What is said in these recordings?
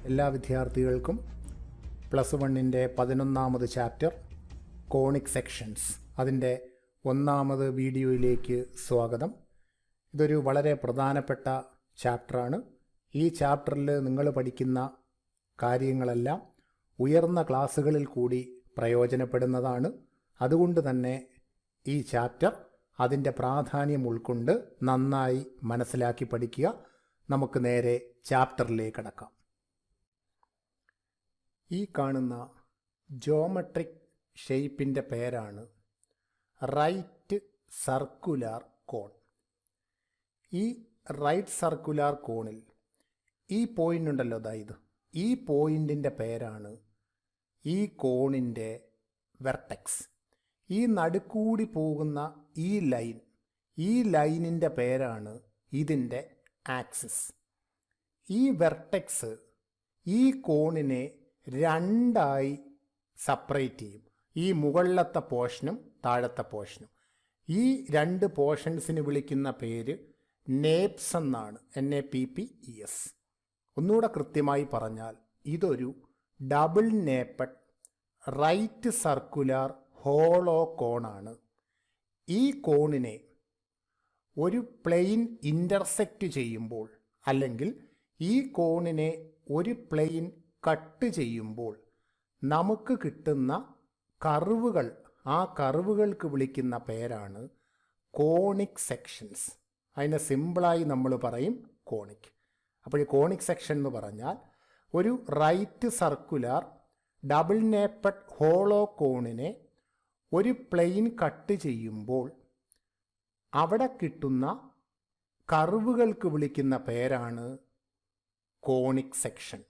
എല്ലാ വിദ്യാർത്ഥികൾക്കും പ്ലസ് വണ്ണിൻ്റെ 11ാമത് ചാപ്റ്റർ കോണിക് സെക്ഷൻസ് അതിൻ്റെ 1ാമത് വീഡിയോയിലേക്ക് സ്വാഗതം. ഇതൊരു വളരെ പ്രധാനപ്പെട്ട ചാപ്റ്ററാണ്. ഈ ചാപ്റ്ററിൽ നിങ്ങൾ പഠിക്കുന്ന കാര്യങ്ങളെല്ലാം ഉയർന്ന ക്ലാസ്സുകളിൽ കൂടി പ്രയോജനപ്പെടുന്നതാണ്. അതുകൊണ്ട് തന്നെ ഈ ചാപ്റ്റർ അതിൻ്റെ പ്രാധാന്യം ഉൾക്കൊണ്ട് നന്നായി മനസ്സിലാക്കി പഠിക്കുക. നമുക്ക് നേരെ ചാപ്റ്ററിലേക്ക് കടക്കാം. ഈ കാണുന്ന ജോമെട്രിക് ഷേപ്പിൻ്റെ പേരാണ് റൈറ്റ് സർക്കുലാർ കോൺ. ഈ റൈറ്റ് സർക്കുലാർ കോണിൽ ഈ പോയിൻ്റ് ഉണ്ടല്ലോ, അതായത് ഈ പോയിൻറ്റിൻ്റെ പേരാണ് ഈ കോണിൻ്റെ വെർട്ടെക്സ്. ഈ നടുക്കൂടി പോകുന്ന ഈ ലൈനിൻ്റെ പേരാണ് ഇതിൻ്റെ ആക്സിസ്. ഈ വെർട്ടെക്സ് ഈ കോണിനെ രണ്ടായി സെപ്പറേറ്റ് ചെയ്യും. ഈ മുകളിലത്തെ പോർഷനും താഴത്തെ പോർഷനും. ഈ രണ്ട് പോർഷൻസിന് വിളിക്കുന്ന പേര് നേപ്സ് എന്നാണ്. NAPPES. ഒന്നുകൂടെ കൃത്യമായി പറഞ്ഞാൽ ഇതൊരു double napped right circular hollow കോണാണ്. ഈ കോണിനെ ഒരു പ്ലെയിൻ ഇൻ്റർസെക്റ്റ് ചെയ്യുമ്പോൾ, അല്ലെങ്കിൽ ഈ കോണിനെ ഒരു പ്ലെയിൻ കട്ട് ചെയ്യുമ്പോൾ നമുക്ക് കിട്ടുന്ന കർവുകൾ, ആ കർവുകൾക്ക് വിളിക്കുന്ന പേരാണ് കോണിക് സെക്ഷൻസ്. അതിനെ സിമ്പിളായി നമ്മൾ പറയും കോണിക്. അപ്പോൾ ഈ കോണിക് സെക്ഷൻ എന്ന് പറഞ്ഞാൽ ഒരു റൈറ്റ് സർക്കുലാർ ഡബിൾ നേപ്പഡ് ഹോളോ കോണിനെ ഒരു പ്ലെയിൻ കട്ട് ചെയ്യുമ്പോൾ അവിടെ കിട്ടുന്ന കർവുകൾക്ക് വിളിക്കുന്ന പേരാണ് കോണിക് സെക്ഷൻ.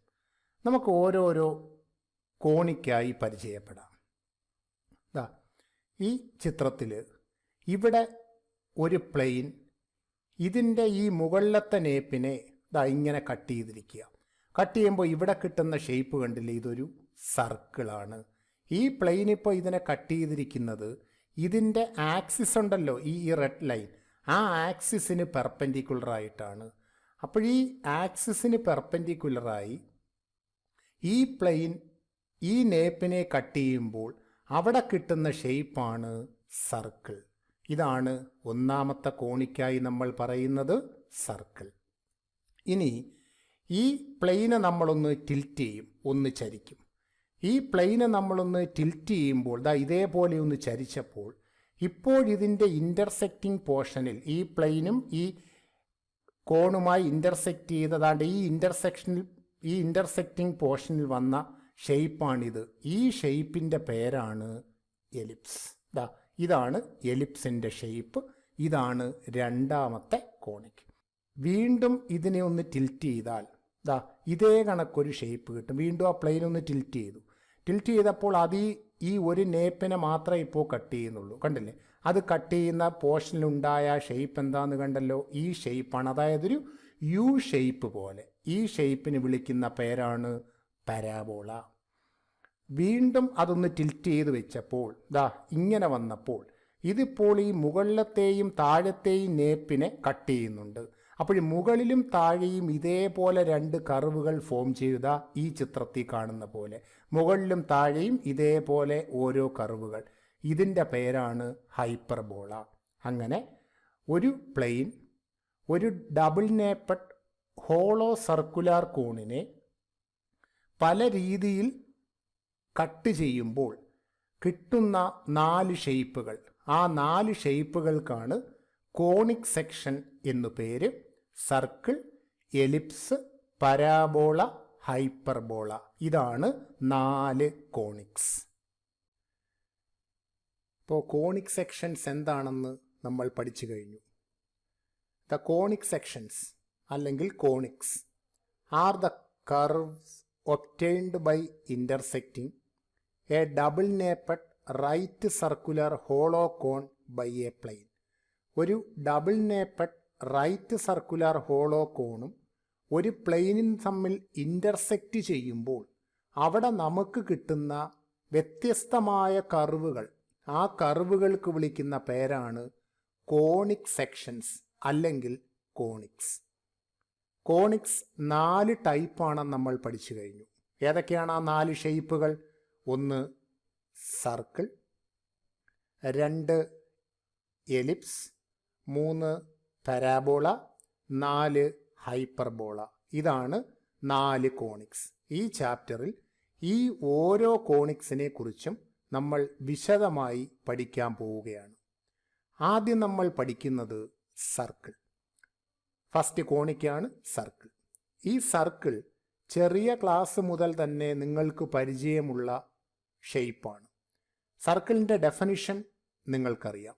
നമുക്ക് ഓരോരോ കോണിക്കായി പരിചയപ്പെടാം. ഈ ചിത്രത്തിൽ ഇവിടെ ഒരു പ്ലെയിൻ, ഇതിൻ്റെ ഈ മുകളിലത്തെ നേപ്പിനെ ഇങ്ങനെ കട്ട് ചെയ്തിരിക്കുക. കട്ട് ചെയ്യുമ്പോൾ ഇവിടെ കിട്ടുന്ന ഷേപ്പ് കണ്ടില്ലേ, ഇതൊരു സർക്കിളാണ്. ഈ പ്ലെയിൻ ഇപ്പോൾ ഇതിനെ കട്ട് ചെയ്തിരിക്കുന്നത് ഇതിൻ്റെ ആക്സിസ് ഉണ്ടല്ലോ, ഈ റെഡ് ലൈൻ, ആ ആക്സിസിന് പെർപെൻഡിക്കുലറായിട്ടാണ്. അപ്പോൾ ഈ ആക്സിസിന് പെർപെൻഡിക്കുലറായി ഈ പ്ലെയിൻ ഈ നേപ്പിനെ കട്ട് ചെയ്യുമ്പോൾ അവിടെ കിട്ടുന്ന ഷേപ്പാണ് സർക്കിൾ. ഇതാണ് ഒന്നാമത്തെ കോണിക്കായി നമ്മൾ പറയുന്നത് സർക്കിൾ. ഇനി ഈ പ്ലെയിനെ നമ്മളൊന്ന് ടിൽറ്റ് ചെയ്യും, ഒന്ന് ചരിക്കും. ഈ പ്ലെയിനെ നമ്മളൊന്ന് ടിൽറ്റ് ചെയ്യുമ്പോൾ ഇതേപോലെ ഒന്ന് ചരിച്ചപ്പോൾ ഇപ്പോഴിതിൻ്റെ ഇൻ്റർസെക്റ്റിംഗ് പോർഷനിൽ ഈ പ്ലെയിനും ഈ കോണുമായി ഇൻ്റർസെക്റ്റ് ചെയ്തതാണ്ട് ഈ ഇൻ്റർസെക്റ്റിംഗ് പോർഷനിൽ വന്ന ഷേപ്പാണിത്. ഈ ഷേപ്പിൻ്റെ പേരാണ് എലിപ്സ്. ഇതാണ് എലിപ്സിൻ്റെ ഷേപ്പ്. ഇതാണ് രണ്ടാമത്തെ കോണിക്. വീണ്ടും ഇതിനെ ഒന്ന് ടിൽറ്റ് ചെയ്താൽ ഇതേ കണക്കൊരു ഷേപ്പ് കിട്ടും. വീണ്ടും ആ പ്ലെയിൻ ഒന്ന് ടിൽറ്റ് ചെയ്തു. ടിൽറ്റ് ചെയ്തപ്പോൾ അത് ഈ ഒരു നേപ്പിനെ മാത്രമേ ഇപ്പോൾ കട്ട് ചെയ്യുന്നുള്ളൂ. കണ്ടില്ലേ, അത് കട്ട് ചെയ്യുന്ന പോർഷനിലുണ്ടായ ഷേപ്പ് എന്താണെന്ന് കണ്ടല്ലോ, ഈ ഷേപ്പാണ്. അതായത് ഒരു യു ഷേപ്പ് പോലെ. ഈ ഷേപ്പിന് വിളിക്കുന്ന പേരാണ് പരാബോള. വീണ്ടും അതൊന്ന് ടിൽറ്റ് ചെയ്ത് വെച്ചപ്പോൾ ഇങ്ങനെ വന്നപ്പോൾ ഇതിപ്പോൾ ഈ മുകളിലത്തെയും താഴത്തെയും നേപ്പിനെ കട്ട് ചെയ്യുന്നുണ്ട്. അപ്പോൾ മുകളിലും താഴെയും ഇതേപോലെ രണ്ട് കർവുകൾ ഫോം ചെയ്ത ഈ ചിത്രത്തിൽ കാണുന്ന പോലെ മുകളിലും താഴെയും ഇതേപോലെ ഓരോ കർവുകൾ. ഇതിൻ്റെ പേരാണ് ഹൈപ്പർബോള. അങ്ങനെ ഒരു പ്ലെയിൻ ഒരു ഡബിൾ നേപ്പഡ് ഹോളോ സർക്കുലാർ കോണിനെ പല രീതിയിൽ കട്ട് ചെയ്യുമ്പോൾ കിട്ടുന്ന 4 ഷേപ്പുകൾ, ആ 4 ഷേപ്പുകൾക്കാണ് കോണിക് സെക്ഷൻ എന്നു പേര്. Circle, ellipse, parabola, hyperbola. ഇതാണ് 4 കോണിക്സ്. ഇപ്പോൾ കോണിക് സെക്ഷൻസ് എന്താണെന്ന് നമ്മൾ പഠിച്ചു കഴിഞ്ഞു. ദ കോണിക് സെക്ഷൻസ് അല്ലെങ്കിൽ conics are the curves obtained by intersecting a double napped right circular hollow cone by a plane. ഒരു double napped right circular hollow കോണും ഒരു പ്ലെയിനും തമ്മിൽ ഇൻ്റർസെക്റ്റ് ചെയ്യുമ്പോൾ അവിടെ നമുക്ക് കിട്ടുന്ന വ്യത്യസ്തമായ കർവുകൾ, ആ കർവുകൾക്ക് വിളിക്കുന്ന പേരാണ് കോണിക് സെക്ഷൻസ് അല്ലെങ്കിൽ കോണിക്സ്. കോണിക്സ് 4 ടൈപ്പാണെന്ന് നമ്മൾ പഠിച്ചു കഴിഞ്ഞു. ഏതൊക്കെയാണ് ആ 4 ഷേപ്പുകൾ? 1 സർക്കിൾ, 2 എലിപ്സ്, 3 പരാബോള, 4 ഹൈപ്പർബോള. ഇതാണ് 4 കോണിക്സ്. ഈ ചാപ്റ്ററിൽ ഈ ഓരോ കോണിക്സിനെ കുറിച്ചും നമ്മൾ വിശദമായി പഠിക്കാൻ പോവുകയാണ്. ആദ്യം നമ്മൾ പഠിക്കുന്നത് സർക്കിൾ. ഫസ്റ്റ് കോണിക്കാണ് സർക്കിൾ. ഈ സർക്കിൾ ചെറിയ ക്ലാസ് മുതൽ തന്നെ നിങ്ങൾക്ക് പരിചയമുള്ള ഷേപ്പാണ്. സർക്കിളിൻ്റെ ഡെഫിനിഷൻ നിങ്ങൾക്കറിയാം.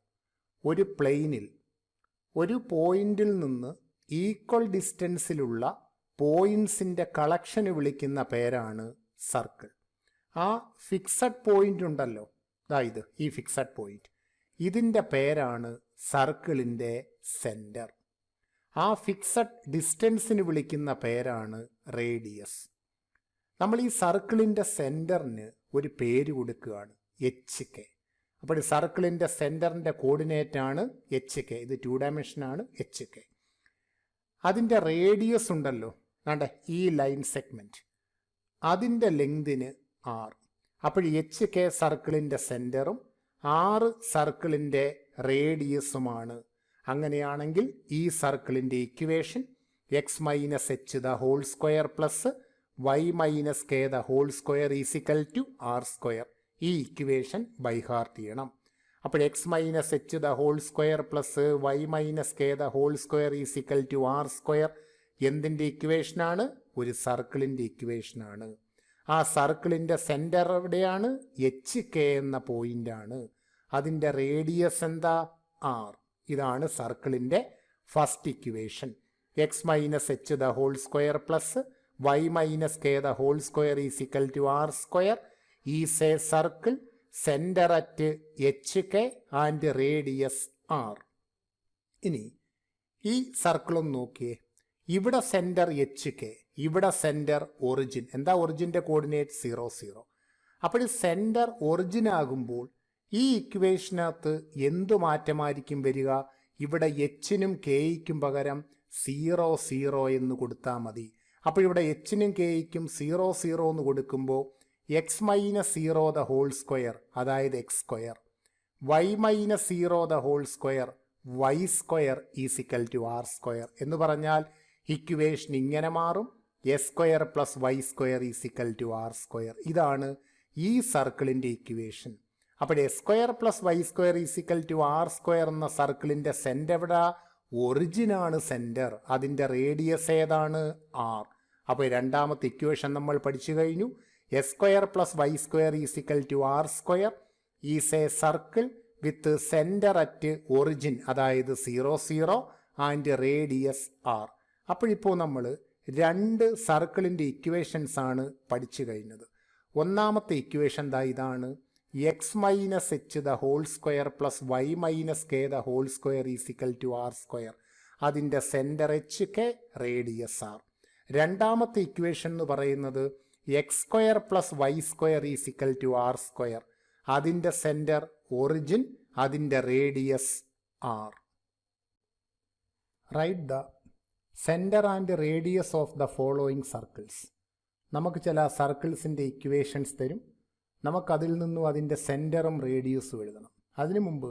ഒരു പ്ലെയിനിൽ ഒരു പോയിന്റിൽ നിന്ന് ഈക്വൽ ഡിസ്റ്റൻസിലുള്ള പോയിന്റ്സിൻ്റെ കളക്ഷന് വിളിക്കുന്ന പേരാണ് സർക്കിൾ. ആ ഫിക്സഡ് പോയിന്റ് ഉണ്ടല്ലോ, അതായത് ഈ ഫിക്സഡ് പോയിന്റ്, ഇതിൻ്റെ പേരാണ് സർക്കിളിൻ്റെ സെൻറ്റർ. ആ ഫിക്സഡ് ഡിസ്റ്റൻസിന് വിളിക്കുന്ന പേരാണ് റേഡിയസ്. നമ്മൾ ഈ സർക്കിളിൻ്റെ സെൻറ്ററിന് ഒരു പേര് കൊടുക്കുകയാണ്, HK. അപ്പോൾ ഈ സർക്കിളിൻ്റെ സെൻറ്ററിൻ്റെ കോർഡിനേറ്റ് ആണ് HK. ഇത് 2 ഡയമെൻഷനാണ് HK. അതിൻ്റെ റേഡിയസ് ഉണ്ടല്ലോ, വേണ്ട ഈ ലൈൻ സെഗ്മെൻറ്റ്, അതിൻ്റെ ലെങ്തിന് R. അപ്പോൾ HK സർക്കിളിൻ്റെ സെൻറ്ററും R സർക്കിളിൻ്റെ റേഡിയസുമാണ്. അങ്ങനെയാണെങ്കിൽ ഈ സർക്കിളിൻ്റെ equation x minus h the whole square plus y minus k the whole square is equal to R square. ഈ ഇക്വേഷൻ ബൈ ഹാർട്ട് ചെയ്യണം. അപ്പോൾ x minus h the whole square plus y minus k the whole square is equal to R square എന്തിൻ്റെ ഇക്വേഷനാണ്? ഒരു സർക്കിളിൻ്റെ ഇക്വേഷനാണ്. ആ സർക്കിളിൻ്റെ centre എവിടെയാണ്? HK എന്ന പോയിൻ്റാണ്. അതിൻ്റെ റേഡിയസ് എന്താ? R. ഇതാണ് സർക്കിളിൻ്റെ first equation. x minus h the whole square plus y minus k the whole square is equal to R square is a circle centre at HK and radius R. ഇനി ഈ സർക്കിളൊന്ന് നോക്കിയേ. ഇവിടെ സെൻറ്റർ HK, ഇവിടെ centre origin. എന്താ ഒറിജിൻ്റെ coordinate? 0 0. അപ്പോൾ ഈ സെൻറ്റർ ഒറിജിൻ ആകുമ്പോൾ ഈ ഇക്വേഷനകത്ത് എന്തു മാറ്റമായിരിക്കും വരിക? ഇവിടെ എച്ചിനും കെയ്ക്കും പകരം 0 0 എന്ന് കൊടുത്താൽ മതി. അപ്പോൾ ഇവിടെ എച്ചിനും കെയ്ക്കും 0 0 എന്ന് കൊടുക്കുമ്പോൾ x minus 0 the whole square, അതായത് x square, y minus 0 the whole square, y square is equal to R square എന്ന് പറഞ്ഞാൽ ഇക്വേഷൻ ഇങ്ങനെ മാറും, x square plus y square is equal to R square. ഇതാണ് ഈ സർക്കിളിൻ്റെ ഇക്വേഷൻ. അപ്പോൾ x square plus y square is equal to R square എന്ന സർക്കിളിൻ്റെ സെൻറ്റർ എവിടെ? ഒറിജിനാണ് സെൻറ്റർ. അതിൻ്റെ റേഡിയസ് ഏതാണ്? R. അപ്പോൾ രണ്ടാമത്തെ ഇക്വേഷൻ നമ്മൾ പഠിച്ചു കഴിഞ്ഞു. X square plus y square is equal to R square is a circle with centre at origin, അതായത് 0 0 ആൻഡ് റേഡിയസ് R. അപ്പോഴിപ്പോൾ നമ്മൾ 2 സർക്കിളിൻ്റെ ഇക്വേഷൻസ് ആണ് പഠിച്ചു കഴിഞ്ഞത്. ഒന്നാമത്തെ ഇക്വേഷൻ ഇതാണ്, x minus H the whole square plus y minus K the whole square is equal to R square. അതിൻ്റെ centre HK, radius R. രണ്ടാമത്തെ ഇക്വേഷൻ എന്ന് പറയുന്നത് x square plus y square is equal to R square. അതിൻ്റെ centre origin, അതിൻ്റെ radius R. Write the centre and radius of the following circles. നമുക്ക് ചില സർക്കിൾസിൻ്റെ equations തരും. നമുക്കതിൽ നിന്നും അതിൻ്റെ സെൻറ്ററും റേഡിയസും എഴുതണം. അതിനു മുമ്പ്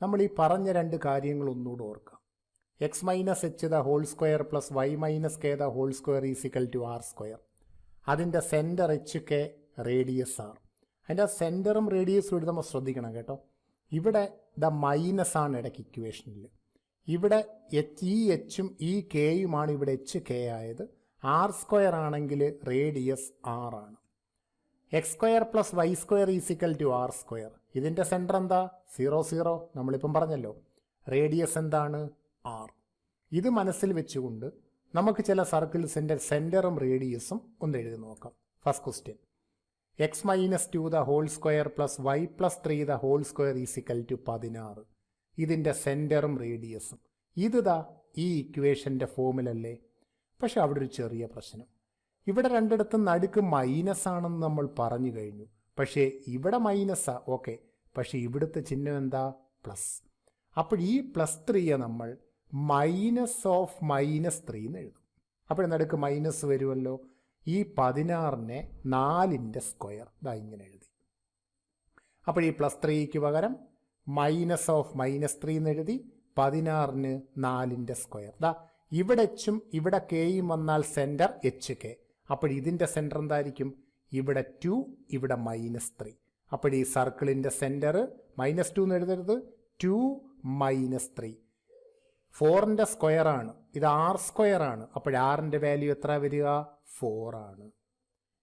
നമ്മൾ ഈ പറഞ്ഞ 2 കാര്യങ്ങൾ ഒന്നുകൂടെ ഓർക്കാം. X minus H the whole square plus y minus K the whole square is equal to R square. അതിൻ്റെ സെൻറ്റർ HK, റേഡിയസ് R. അതിൻ്റെ സെൻറ്ററും റേഡിയസും എഴുതുമ്പോൾ ശ്രദ്ധിക്കണം കേട്ടോ. ഇവിടെ ദ മൈനസ് ആണ് ഇടയ്ക്ക് ഇക്വേഷനിൽ. ഇവിടെ ഈ എച്ചും ഈ കെയുമാണ് ഇവിടെ HK ആയത്. R സ്ക്വയർ ആണെങ്കിൽ റേഡിയസ് R ആണ്. X square plus y square is equal to R square. ഇതിൻ്റെ സെൻറ്റർ എന്താ? 0 0. നമ്മളിപ്പം പറഞ്ഞല്ലോ. റേഡിയസ് എന്താണ്? R. ഇത് മനസ്സിൽ വെച്ചുകൊണ്ട് നമുക്ക് ചില സർക്കിൾസിൻ്റെ സെൻറ്ററും റേഡിയസും ഒന്ന് എഴുതി നോക്കാം. First question, x minus 2 the whole square plus y plus 3 the whole square is equal to 16. ഇതിൻ്റെ സെൻറ്ററും റേഡിയസും. ഇത് ഈ ഇക്വേഷൻ്റെ ഫോമിലല്ലേ. പക്ഷെ അവിടെ ഒരു ചെറിയ പ്രശ്നം. ഇവിടെ രണ്ടിടത്തും നടുക്ക് മൈനസ് ആണെന്ന് നമ്മൾ പറഞ്ഞു കഴിഞ്ഞു. പക്ഷേ ഇവിടെ മൈനസാ, ഓക്കെ. പക്ഷേ ഇവിടുത്തെ ചിഹ്നം എന്താ? പ്ലസ്. അപ്പോൾ ഈ +3 നമ്മൾ -(-3) എന്ന് എഴുതും. അപ്പോൾ നടുക്ക് മൈനസ് വരുമല്ലോ. ഈ 16നെ 4ൻ്റെ സ്ക്വയർ ഇതാ ഇങ്ങനെ എഴുതി. അപ്പോൾ ഈ +3ക്ക് പകരം -3 എന്ന് എഴുതി. 16ന് 4ൻ്റെ സ്ക്വയർ. ദാ ഇവിടെ എച്ചും ഇവിടെ കെയും വന്നാൽ സെൻറ്റർ HK. അപ്പോൾ ഇതിൻ്റെ സെൻറ്റർ എന്തായിരിക്കും? ഇവിടെ 2, ഇവിടെ -3. അപ്പോൾ ഈ സർക്കിളിൻ്റെ സെൻറ്റർ -2 എന്ന് എഴുതരുത്, 2 -3. 4ൻ്റെ സ്ക്വയർ ആണ്, ഇത് r² ആണ്. അപ്പോൾ rൻ്റെ വാല്യൂ എത്ര വരിക? 4 ആണ്.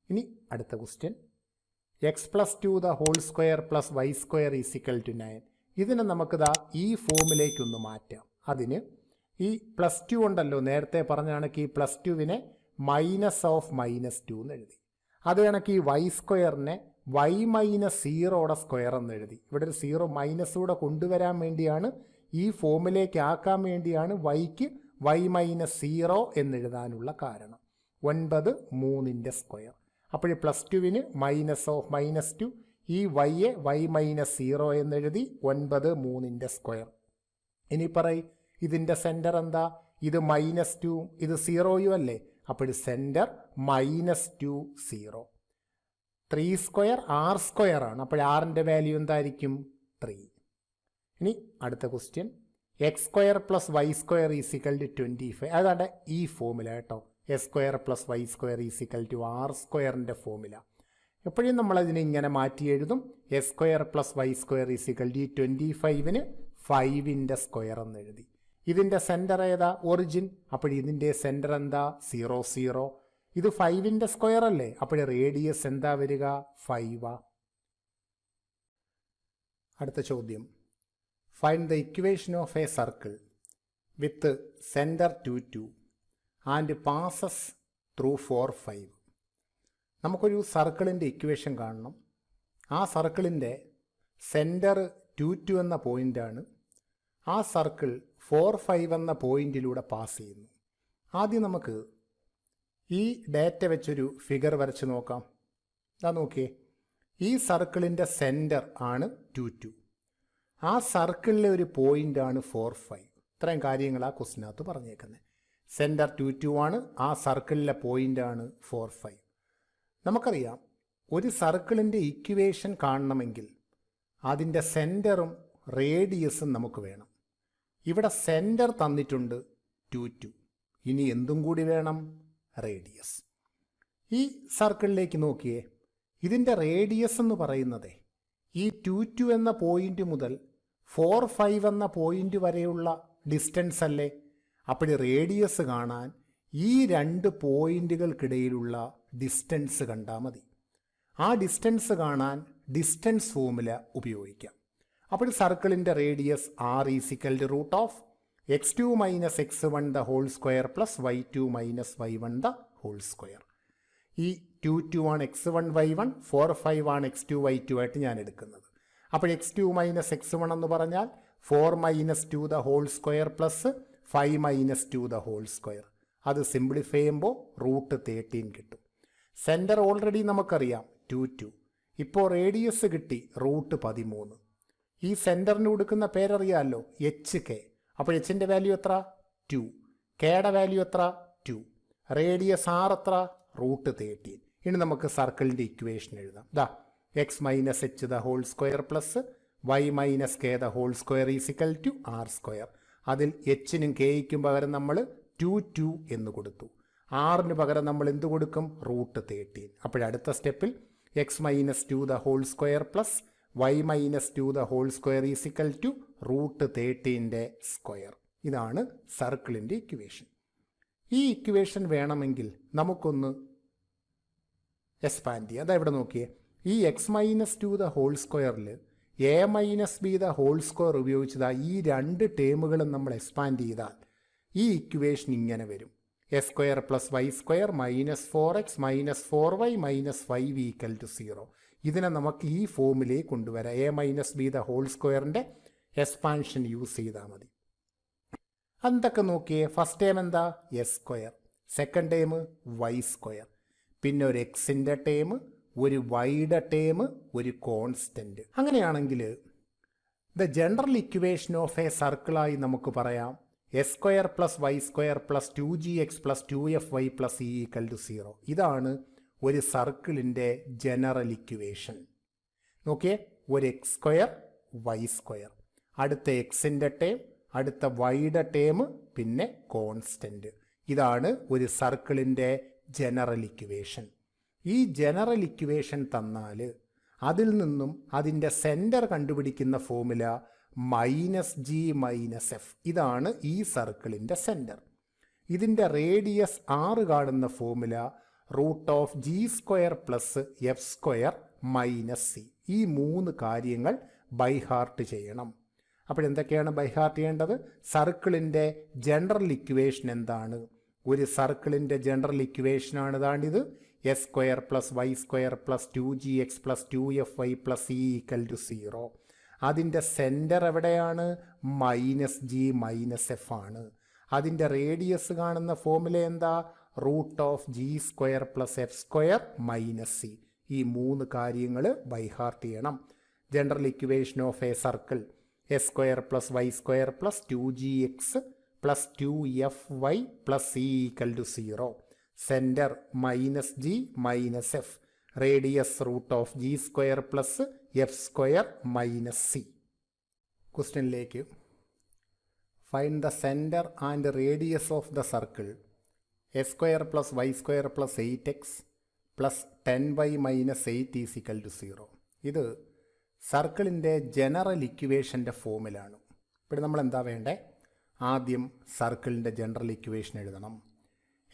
ഇനി അടുത്ത question, x+2 the whole square plus y² = 9. ഇതിനെ നമുക്കിതാ ഈ ഫോമിലേക്കൊന്ന് മാറ്റാം. അതിന് ഈ +2 ഉണ്ടല്ലോ, നേരത്തെ പറഞ്ഞ കണക്ക് ഈ +2വിനെ -2 എന്ന് എഴുതി. അത് കണക്ക് ഈ y²നെ y-0യുടെ സ്ക്വയർ എന്ന് എഴുതി. ഇവിടെ ഒരു 0 മൈനസൂടെ കൊണ്ടുവരാൻ വേണ്ടിയാണ്, ഈ ഫോമിലേക്ക് ആക്കാൻ വേണ്ടിയാണ് y-ക്ക് y-0 എന്നെഴുതാനുള്ള കാരണം. 9 3ൻ്റെ സ്ക്വയർ. അപ്പോൾ ഈ +2വിന് -2, ഈ y-യെ y-0 എന്നെഴുതി. 9 3ൻ്റെ സ്ക്വയർ. ഇനി പറയും ഇതിൻ്റെ സെൻറ്റർ എന്താ? ഇത് -2, ഇത് 0 അല്ലേ? അപ്പോൾ സെൻറ്റർ -2 0. 3² r² ആണ്. അപ്പോൾ rൻ്റെ വാല്യൂ എന്തായിരിക്കും? 3. ഇനി അടുത്ത ക്വസ്റ്റ്യൻ, x² + y² = 25. അതാണ് ഈ ഫോമുല കേട്ടോ, x² + y² = r²ൻ്റെ ഫോമുല. എപ്പോഴും നമ്മളതിനെ ഇങ്ങനെ മാറ്റി എഴുതും. x² + y² = 25ന് 5ൻ്റെ സ്ക്വയർ എന്ന് എഴുതി. ഇതിൻ്റെ സെൻറ്റർ ഏതാ? ഒറിജിൻ. അപ്പോൾ ഇതിൻ്റെ സെൻറ്റർ എന്താ? 0 0. ഇത് 5ൻ്റെ സ്ക്വയർ അല്ലേ? അപ്പോൾ റേഡിയസ് എന്താ വരിക? 5. അടുത്ത ചോദ്യം, find the equation of a circle with centre 2 2 and passes through 4 5. നമുക്കൊരു സർക്കിളിൻ്റെ ഇക്വേഷൻ കാണണം. ആ സർക്കിളിൻ്റെ സെൻറ്റർ 2 2 എന്ന പോയിൻ്റാണ്. ആ സർക്കിൾ 4 5 എന്ന പോയിന്റിലൂടെ പാസ് ചെയ്യുന്നു. ആദ്യം നമുക്ക് ഈ ഡാറ്റ വെച്ചൊരു ഫിഗർ വരച്ച് നോക്കാം. അതാ നോക്കിയേ, ഈ സർക്കിളിൻ്റെ സെൻറ്റർ ആണ് 2 2. ആ സർക്കിളിലെ ഒരു പോയിൻ്റാണ് 4 5. ഇത്രയും കാര്യങ്ങൾ ആ ക്വസ്റ്റിനകത്ത് പറഞ്ഞേക്കുന്നത്. സെൻറ്റർ 2 2 ആണ്, ആ സർക്കിളിലെ പോയിൻ്റാണ് 4 5. നമുക്കറിയാം, ഒരു സർക്കിളിൻ്റെ ഇക്വേഷൻ കാണണമെങ്കിൽ അതിൻ്റെ സെൻറ്ററും റേഡിയസും നമുക്ക് വേണം. ഇവിടെ സെൻറ്റർ തന്നിട്ടുണ്ട് 2 2. ഇനി എന്തും കൂടി വേണം? റേഡിയസ്. ഈ സർക്കിളിലേക്ക് നോക്കിയേ, ഇതിൻ്റെ റേഡിയസ് എന്ന് പറയുന്നത് ഈ 2 2 എന്ന പോയിന്റ് മുതൽ 4 5 എന്ന പോയിന്റ് വരെയുള്ള ഡിസ്റ്റൻസ് അല്ലേ? അപ്പോൾ റേഡിയസ് കാണാൻ ഈ 2 പോയിന്റുകൾക്കിടയിലുള്ള ഡിസ്റ്റൻസ് കണ്ടാൽ മതി. ആ ഡിസ്റ്റൻസ് കാണാൻ ഡിസ്റ്റൻസ് ഫോമുല ഉപയോഗിക്കാം. അപ്പോൾ സർക്കിളിൻ്റെ radius r = √(x2 - x1) the whole square plus y2 - y1 the whole square. ഈ 2 2 ആണ് x1 y1, 4 5 ആണ് x2 y2 ആയിട്ട് ഞാൻ എടുക്കുന്നത്. അപ്പോൾ x2 - x1 എന്ന് പറഞ്ഞാൽ 4 - 2 the whole square plus 5 - 2 the whole square. അത് സിംപ്ലിഫൈ ചെയ്യുമ്പോൾ √13 കിട്ടും. സെൻറ്റർ ഓൾറെഡി നമുക്കറിയാം 2 2. ഇപ്പോൾ റേഡിയസ് കിട്ടി √13. ഈ സെൻറ്ററിന് കൊടുക്കുന്ന പേരറിയാമല്ലോ, HK. അപ്പോൾ എച്ചിൻ്റെ വാല്യൂ എത്ര? 2. കെയുടെ വാല്യൂ എത്ര? 2. റേഡിയസ് r എത്ര? √13. ഇനി നമുക്ക് സർക്കിളിൻ്റെ ഇക്വേഷൻ എഴുതാം. ദാ x - h the whole square plus y - k the whole square = r². അതിൽ എച്ചിനും കെയ്ക്കും പകരം നമ്മൾ 2 2 എന്ന് കൊടുത്തു. ആറിന് പകരം നമ്മൾ എന്ത് കൊടുക്കും? √13. അപ്പോഴടുത്ത സ്റ്റെപ്പിൽ x - 2 the whole square plus y - 2 the whole square = √13ൻ്റെ സ്ക്വയർ. ഇതാണ് സർക്കിളിൻ്റെ ഇക്വേഷൻ. ഈ ഇക്വേഷൻ വേണമെങ്കിൽ നമുക്കൊന്ന് എക്സ്പാൻഡ് ചെയ്യാം. അതാ ഇവിടെ നോക്കിയേ, ഈ x - 2 the whole squareൽ a - b the whole square ഉപയോഗിച്ചതാ ഈ 2 ടേമുകളും നമ്മൾ എക്സ്പാൻഡ് ചെയ്താൽ ഈ ഇക്വേഷൻ ഇങ്ങനെ വരും: x² + y² - 4x - 4y - 5 = 0. ഇതിനെ നമുക്ക് ഈ ഫോമിലേക്ക് കൊണ്ടുവരാം. a - b the whole squareൻ്റെ എക്സ്പാൻഷൻ യൂസ് ചെയ്താൽ മതി. എന്തൊക്കെ നോക്കിയേ, ഫസ്റ്റ് ടേം എന്താ? s², സെക്കൻഡ് ടേം y², പിന്നെ ഒരു എക്സിൻ്റെ ടേം, ഒരു വൈയുടെ ടേം, ഒരു കോൺസ്റ്റൻറ്റ്. അങ്ങനെയാണെങ്കിൽ the general equation of a സർക്കിളായി നമുക്ക് പറയാം x square plus y square plus 2gx plus 2fy plus c equal to 0. ഇതാണ് ഒരു സർക്കിളിൻ്റെ ജനറൽ ഇക്വേഷൻ. നോക്കിയേ, ഒരു എക്സ് സ്ക്വയർ വൈ സ്ക്വയർ, അടുത്ത എക്സിൻ്റെ ടേം, അടുത്ത വൈയുടെ ടേം, പിന്നെ കോൺസ്റ്റൻറ്റ്. ഇതാണ് ഒരു സർക്കിളിൻ്റെ ജനറൽ ഇക്വേഷൻ. ഈ ജനറൽ ഇക്വേഷൻ തന്നാൽ അതിൽ നിന്നും അതിൻ്റെ സെൻറ്റർ കണ്ടുപിടിക്കുന്ന ഫോർമുല -g-f. ഇതാണ് ഈ സർക്കിളിൻ്റെ സെൻറ്റർ. ഇതിൻ്റെ റേഡിയസ് 6 കാണുന്ന formula √g² plus f² - c. ഈ 3 കാര്യങ്ങൾ ബൈഹാർട്ട് ചെയ്യണം. അപ്പോഴെന്തൊക്കെയാണ് ബൈഹാർട്ട് ചെയ്യേണ്ടത്? സർക്കിളിൻ്റെ ജനറൽ ഇക്വേഷൻ എന്താണ്? ഒരു സർക്കിളിൻ്റെ ജനറൽ ഇക്വേഷനാണ് ഇതാണിത്. s² plus y² plus 2gx plus 2fy plus c equal to 0. അതിൻ്റെ സെൻറ്റർ എവിടെയാണ്? -g-f ആണ്. അതിൻ്റെ റേഡിയസ് കാണുന്ന ഫോർമുല എന്താ? √g² plus f² - c. ഈ 3 കാര്യങ്ങൾ ബൈഹാർട്ട് ചെയ്യണം. General equation of a circle s² plus y² plus 2gx plus 2fy plus c equal to 0. Centre -g-f, radius √g² plus f² - c. ക്വസ്റ്റ്യനിലേക്ക്. Find the centre and radius of the circle s² plus y² plus 8x plus 10y - 8 is equal to 0. ഇത് സർക്കിളിൻ്റെ general ഇക്വേഷൻ്റെ ഫോമിലാണ്. ഇവിടെ നമ്മൾ എന്താ വേണ്ടേ? ആദ്യം സർക്കിളിൻ്റെ ജനറൽ ഇക്വേഷൻ എഴുതണം.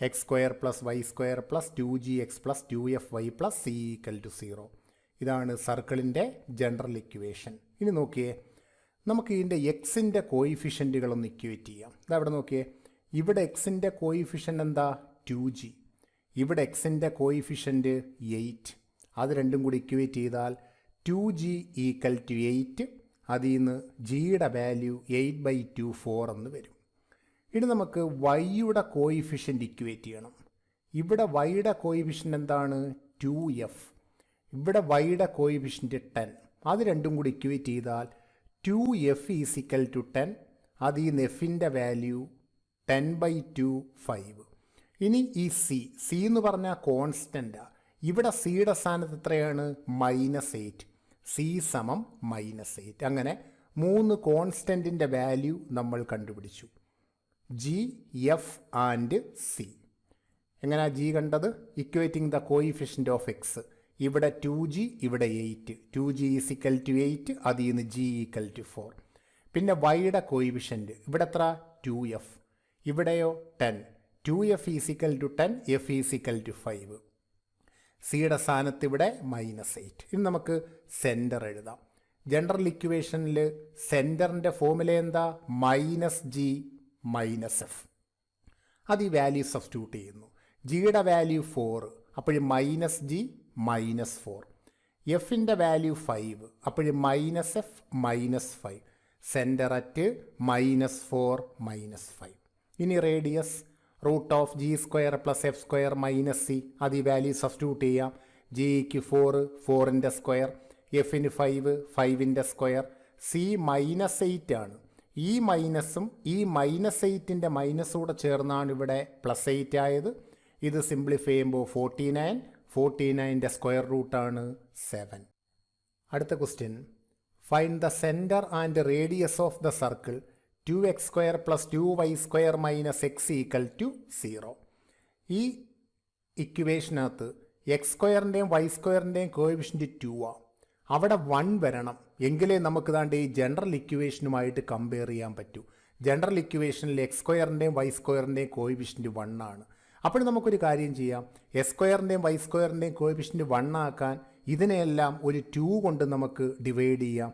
x² plus y² plus 2gx plus 2fy plus c equal to 0. ഇതാണ് സർക്കിളിൻ്റെ ജനറൽ ഇക്വേഷൻ. ഇനി നോക്കിയേ, നമുക്ക് ഇതിൻ്റെ എക്സിൻ്റെ കോയിഫിഷ്യൻറ്റുകളൊന്ന് ഇക്വേറ്റ് ചെയ്യാം. ഇതവിടെ നോക്കിയേ, ഇവിടെ എക്സിൻ്റെ കോയിഫിഷ്യൻ്റ് എന്താ? 2g. ഇവിടെ എക്സിൻ്റെ കോയിഫിഷ്യൻറ്റ് 8. അത് രണ്ടും കൂടി ഇക്വേറ്റ് ചെയ്താൽ 2g ഈക്വൽ ടു 8. അതിൽ നിന്ന് ജിയുടെ വാല്യൂ 8/2 4 എന്ന് വരും. ഇനി നമുക്ക് വൈയുടെ കോയിഫിഷ്യൻ്റ് ഇക്വേറ്റ് ചെയ്യണം. ഇവിടെ വൈയുടെ കോയിഫിഷ്യൻ്റ് എന്താണ്? 2f. ഇവിടെ വൈയുടെ കോയിഫിഷ്യൻ്റ് 10. അത് രണ്ടും കൂടി ഇക്വേറ്റ് ചെയ്താൽ 2f ഈസ് ഈക്വൽ ടു 10. അതിൽ നിന്ന് എഫിൻ്റെ വാല്യൂ 10/2 5. ഇനി ഈ സി എന്ന് പറഞ്ഞാൽ കോൺസ്റ്റൻ്റാണ്. ഇവിടെ സിയുടെ സ്ഥാനത്ത് എത്രയാണ്? -8. c സമം -8. അങ്ങനെ 3 കോൺസ്റ്റൻറ്റിൻ്റെ വാല്യൂ നമ്മൾ കണ്ടുപിടിച്ചു. G, F and C. എങ്ങനെയാണ് ജി കണ്ടത്? Equating the coefficient of X. ഇവിടെ 2g, ഇവിടെ 8. 2g is equal to 8. അതിൽ നിന്ന് g ഈക്വൽ ടു 4. പിന്നെ വൈയുടെ കോയിഫിഷ്യൻ്റ് ഇവിടെ എത്ര? 2f. ഇവിടെയോ 10. 2f is equal to 10, f is equal to 5. സിയുടെ സ്ഥാനത്ത് ഇവിടെ -8. ഇനി നമുക്ക് സെൻറ്റർ എഴുതാം. ജനറൽ ഇക്വേഷനിൽ സെൻറ്ററിൻ്റെ ഫോർമുല എന്താ? -g-f. അത് ഈ വാല്യൂ സബ്സ്റ്റിറ്റ്യൂട്ട് ചെയ്യുന്നു. ജിയുടെ വാല്യൂ 4, അപ്പോഴും -g -4. എഫിൻ്റെ വാല്യൂ 5, അപ്പോഴും -f -5. Centre at -4 -5. ഇനി radius √g² plus f² - c. അത് ഈ വാല്യൂ സബ്സ്റ്റിറ്റ്യൂട്ട് ചെയ്യാം. ജിക്ക് 4, 4ൻ്റെ സ്ക്വയർ, എഫിന് 5, 5ൻ്റെ സ്ക്വയർ. സി -8 ആണ്. ഈ മൈനസും ഈ -8ൻ്റെ മൈനസ് കൂടെ ചേർന്നാണ് ഇവിടെ +8 ആയത്. ഇത് സിംപ്ലിഫൈ ചെയ്യുമ്പോൾ 49. 49ൻ്റെ സ്ക്വയർ റൂട്ടാണ് 7. അടുത്ത question. Find the centre and radius of the circle 2x² plus 2y² - x equal to 0. ഈ ഇക്വേഷനകത്ത് x²ൻ്റെയും y²ൻ്റെയും കോഎഫിഷ്യൻ്റ് 2 ആണ്. അവിടെ 1 വരണം, എങ്കിലേ നമുക്ക് ദാണ്ട് ഈ ജനറൽ ഇക്വേഷനുമായിട്ട് കമ്പയർ ചെയ്യാൻ പറ്റൂ. ജനറൽ ഇക്വേഷനിൽ x²ൻ്റെയും y²ൻ്റെയും കോഎഫിഷ്യൻ്റ് 1 ആണ്. അപ്പോൾ നമുക്കൊരു കാര്യം ചെയ്യാം. s²ൻ്റെയും y²ൻ്റെയും കോഎഫിഷ്യൻ്റ് 1 ആക്കാൻ ഇതിനെയെല്ലാം ഒരു 2 കൊണ്ട് നമുക്ക് ഡിവൈഡ് ചെയ്യാം.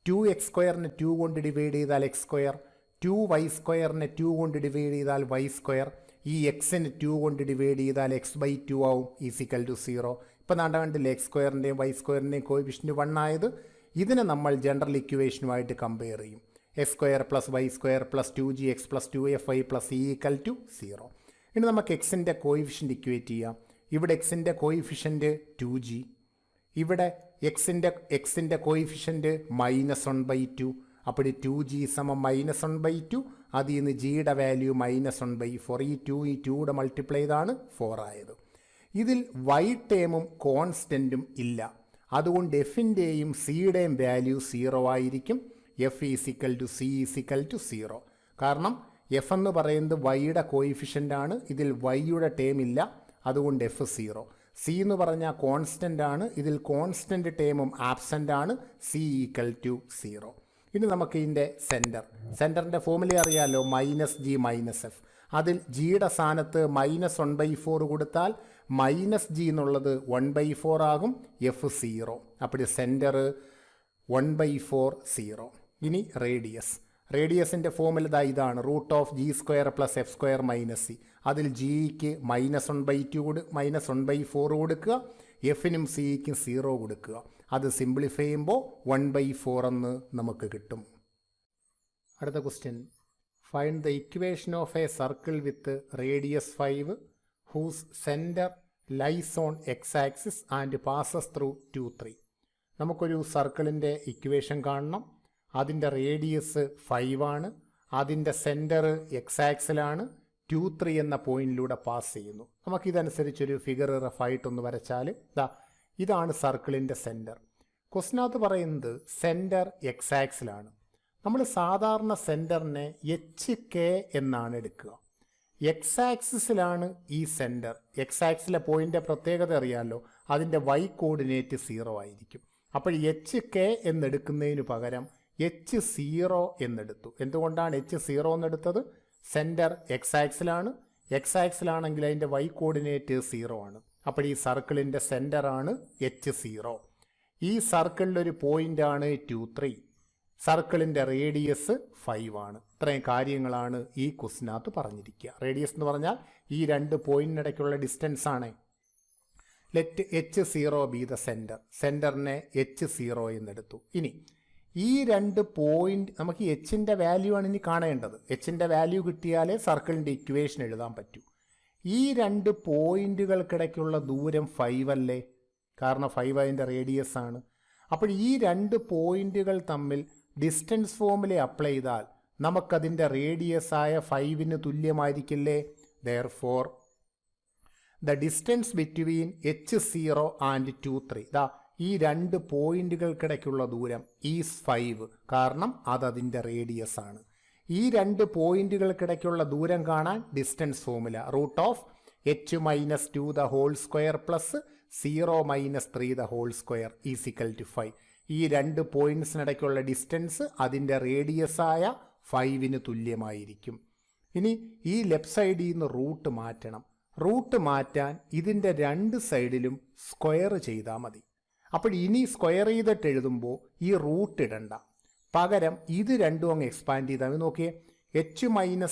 2x² 2 കൊണ്ട് ഡിവൈഡ് ചെയ്താൽ x², 2y² 2 കൊണ്ട് ഡിവൈഡ് ചെയ്താൽ y², ഈ എക്സിന് 2 കൊണ്ട് ഡിവൈഡ് ചെയ്താൽ x/2 ആവും ഈസ് ഈക്വൽ ടു 0. ഇപ്പം നാണ്ട കണ്ടില്ലേ, x²ൻ്റെയും y²ൻ്റെയും കോഎഫിഷ്യൻ്റ് 1 ആയത്. ഇതിനെ നമ്മൾ ജനറൽ ഇക്വേഷനുമായിട്ട് കമ്പയർ ചെയ്യും. x² plus y² plus 2gx plus 2fy plus c equal to 0. ഇനി നമുക്ക് എക്സിൻ്റെ കോഎഫിഷ്യൻ്റ് ഇക്വേറ്റ് ചെയ്യാം. ഇവിടെ എക്സിൻ്റെ കോഎഫിഷ്യൻ്റ് 2g, ഇവിടെ എക്സിൻ്റെ കോഎഫിഷ്യൻ്റ് -1/2. അപ്പോൾ 2g സമം -1/2. അതിൽ നിന്ന് ജിയുടെ വാല്യൂ -1/4. ഈ 2 മൾട്ടിപ്ലൈ ചെയ്താണ് 4 ആയത്. ഇതിൽ y ടേമും കോൺസ്റ്റൻറ്റും ഇല്ല. അതുകൊണ്ട് എഫിൻ്റെയും സിയുടെയും വാല്യൂ 0 ആയിരിക്കും. F C=0. കാരണം എഫ് എന്ന് പറയുന്നത് വൈയുടെ കോയിഫിഷ്യൻ്റ് ആണ്. ഇതിൽ വൈയുടെ ടേം ഇല്ല. അതുകൊണ്ട് എഫ് 0. സി എന്ന് പറഞ്ഞാൽ കോൺസ്റ്റൻ്റ് ആണ്. ഇതിൽ കോൺസ്റ്റൻ്റ് ടേമും ആബ്സെൻ്റ് ആണ്. C=0. ഇനി നമുക്ക് ഇതിൻ്റെ സെൻറ്ററിൻ്റെ ഫോർമുല അറിയാമല്ലോ, -g-f. അതിൽ ജിയുടെ സ്ഥാനത്ത് -1/4 കൊടുത്താൽ -g എന്നുള്ളത് 1/4 ആകും. എഫ് 0. അപ്പോൾ സെൻറ്റർ 1/4 0. ഇനി റേഡിയസിൻ്റെ ഫോർമുല ഇതാണ്, √g² + f² - c. അതിൽ ജിക്ക് -1/4 കൊടുക്കുക, എഫിനും സിക്കും 0 കൊടുക്കുക. അത് സിംപ്ലിഫൈ ചെയ്യുമ്പോൾ 1/4 എന്ന് നമുക്ക് കിട്ടും. അടുത്ത question, find the equation of a circle with radius 5 whose centre lies on x axis and passes through 2, 3. നമുക്കൊരു സർക്കിളിൻ്റെ ഇക്വേഷൻ കാണണം. അതിൻ്റെ റേഡിയസ് 5 ആണ്. അതിൻ്റെ സെൻറ്റർ എക്സ് ആക്സിലാണ്. 2, 3 എന്ന പോയിന്റിലൂടെ പാസ് ചെയ്യുന്നു. നമുക്കിതനുസരിച്ചൊരു ഫിഗർ റഫായിട്ടൊന്ന് വരച്ചാൽ ഇതാണ് സർക്കിളിൻ്റെ സെൻറ്റർ. ക്വസ്റ്റിനകത്ത് പറയുന്നത് സെൻറ്റർ എക്സ് ആക്സിലാണ്. നമ്മൾ സാധാരണ സെൻറ്ററിനെ HK എന്നാണ് എടുക്കുക. എക്സ് ആക്സിസിലാണ് ഈ സെൻറ്റർ. എക്സ് ആക്സിലെ പോയിൻ്റെ പ്രത്യേകത അറിയാമല്ലോ, അതിൻ്റെ y കോർഡിനേറ്റ് 0 ആയിരിക്കും. അപ്പോൾ HK എന്നെടുക്കുന്നതിന് പകരം H0 എന്നെടുത്തു. എന്തുകൊണ്ടാണ് H0 എന്നെടുത്തത്? സെൻറ്റർ എക്സ് ആക്സിലാണ്. എക്സ് ആക്സിലാണെങ്കിൽ അതിൻ്റെ y കോർഡിനേറ്റ് 0 ആണ്. അപ്പോൾ ഈ സർക്കിളിൻ്റെ സെൻറ്ററാണ് H0. ഈ സർക്കിളിലൊരു പോയിൻ്റാണ് 2, 3. സർക്കിളിൻ്റെ റേഡിയസ് 5 ആണ്. ഇത്രയും കാര്യങ്ങളാണ് ഈ ക്വസ്റ്റിനകത്ത് പറഞ്ഞിരിക്കുക. റേഡിയസ് എന്ന് പറഞ്ഞാൽ ഈ 2 പോയിന്റിനിടയ്ക്കുള്ള ഡിസ്റ്റൻസ് ആണ്. Let H0 be the centre. സെൻറ്ററിനെ H0 എന്നെടുത്തു. ഇനി ഈ 2 പോയിന്റ് നമുക്ക് എച്ചിൻ്റെ വാല്യൂ ആണ് ഇനി കാണേണ്ടത്. എച്ചിൻ്റെ വാല്യൂ കിട്ടിയാലേ സർക്കിളിൻ്റെ ഇക്വേഷൻ എഴുതാൻ പറ്റൂ. ഈ 2 പോയിന്റുകൾക്കിടയ്ക്കുള്ള ദൂരം 5 അല്ലേ? കാരണം 5 അതിൻ്റെ റേഡിയസ് ആണ്. അപ്പോൾ ഈ 2 പോയിന്റുകൾ തമ്മിൽ ഡിസ്റ്റൻസ് ഫോർമുല അപ്ലൈ ചെയ്താൽ നമുക്കതിൻ്റെ റേഡിയസ് ആയ 5ന് തുല്യമായിരിക്കില്ലേ? Therefore the distance between H0 and 2, 3 ഈ 2 പോയിന്റുകൾക്കിടയ്ക്കുള്ള ദൂരം ഈസ് 5. കാരണം അതതിൻ്റെ റേഡിയസ് ആണ്. ഈ 2 പോയിന്റുകൾക്കിടയ്ക്കുള്ള ദൂരം കാണാൻ distance formula √h - 2 the whole square plus 0 - 3 the whole square = 5. ഈ 2 പോയിന്റ്സിനിടയ്ക്കുള്ള ഡിസ്റ്റൻസ് അതിൻ്റെ റേഡിയസ് ആയ 5ന് തുല്യമായിരിക്കും. ഇനി ഈ ലെഫ്റ്റ് സൈഡിൽ നിന്ന് റൂട്ട് മാറ്റണം. റൂട്ട് മാറ്റാൻ ഇതിൻ്റെ 2 സൈഡിലും സ്ക്വയർ ചെയ്താൽ മതി. അപ്പോൾ ഇനി സ്ക്വയർ ചെയ്തിട്ട് എഴുതുമ്പോൾ ഈ റൂട്ട് ഇടണ്ട, പകരം ഇത് രണ്ടും അങ്ങ് എക്സ്പാൻഡ് ചെയ്താൽ നോക്കിയേ. h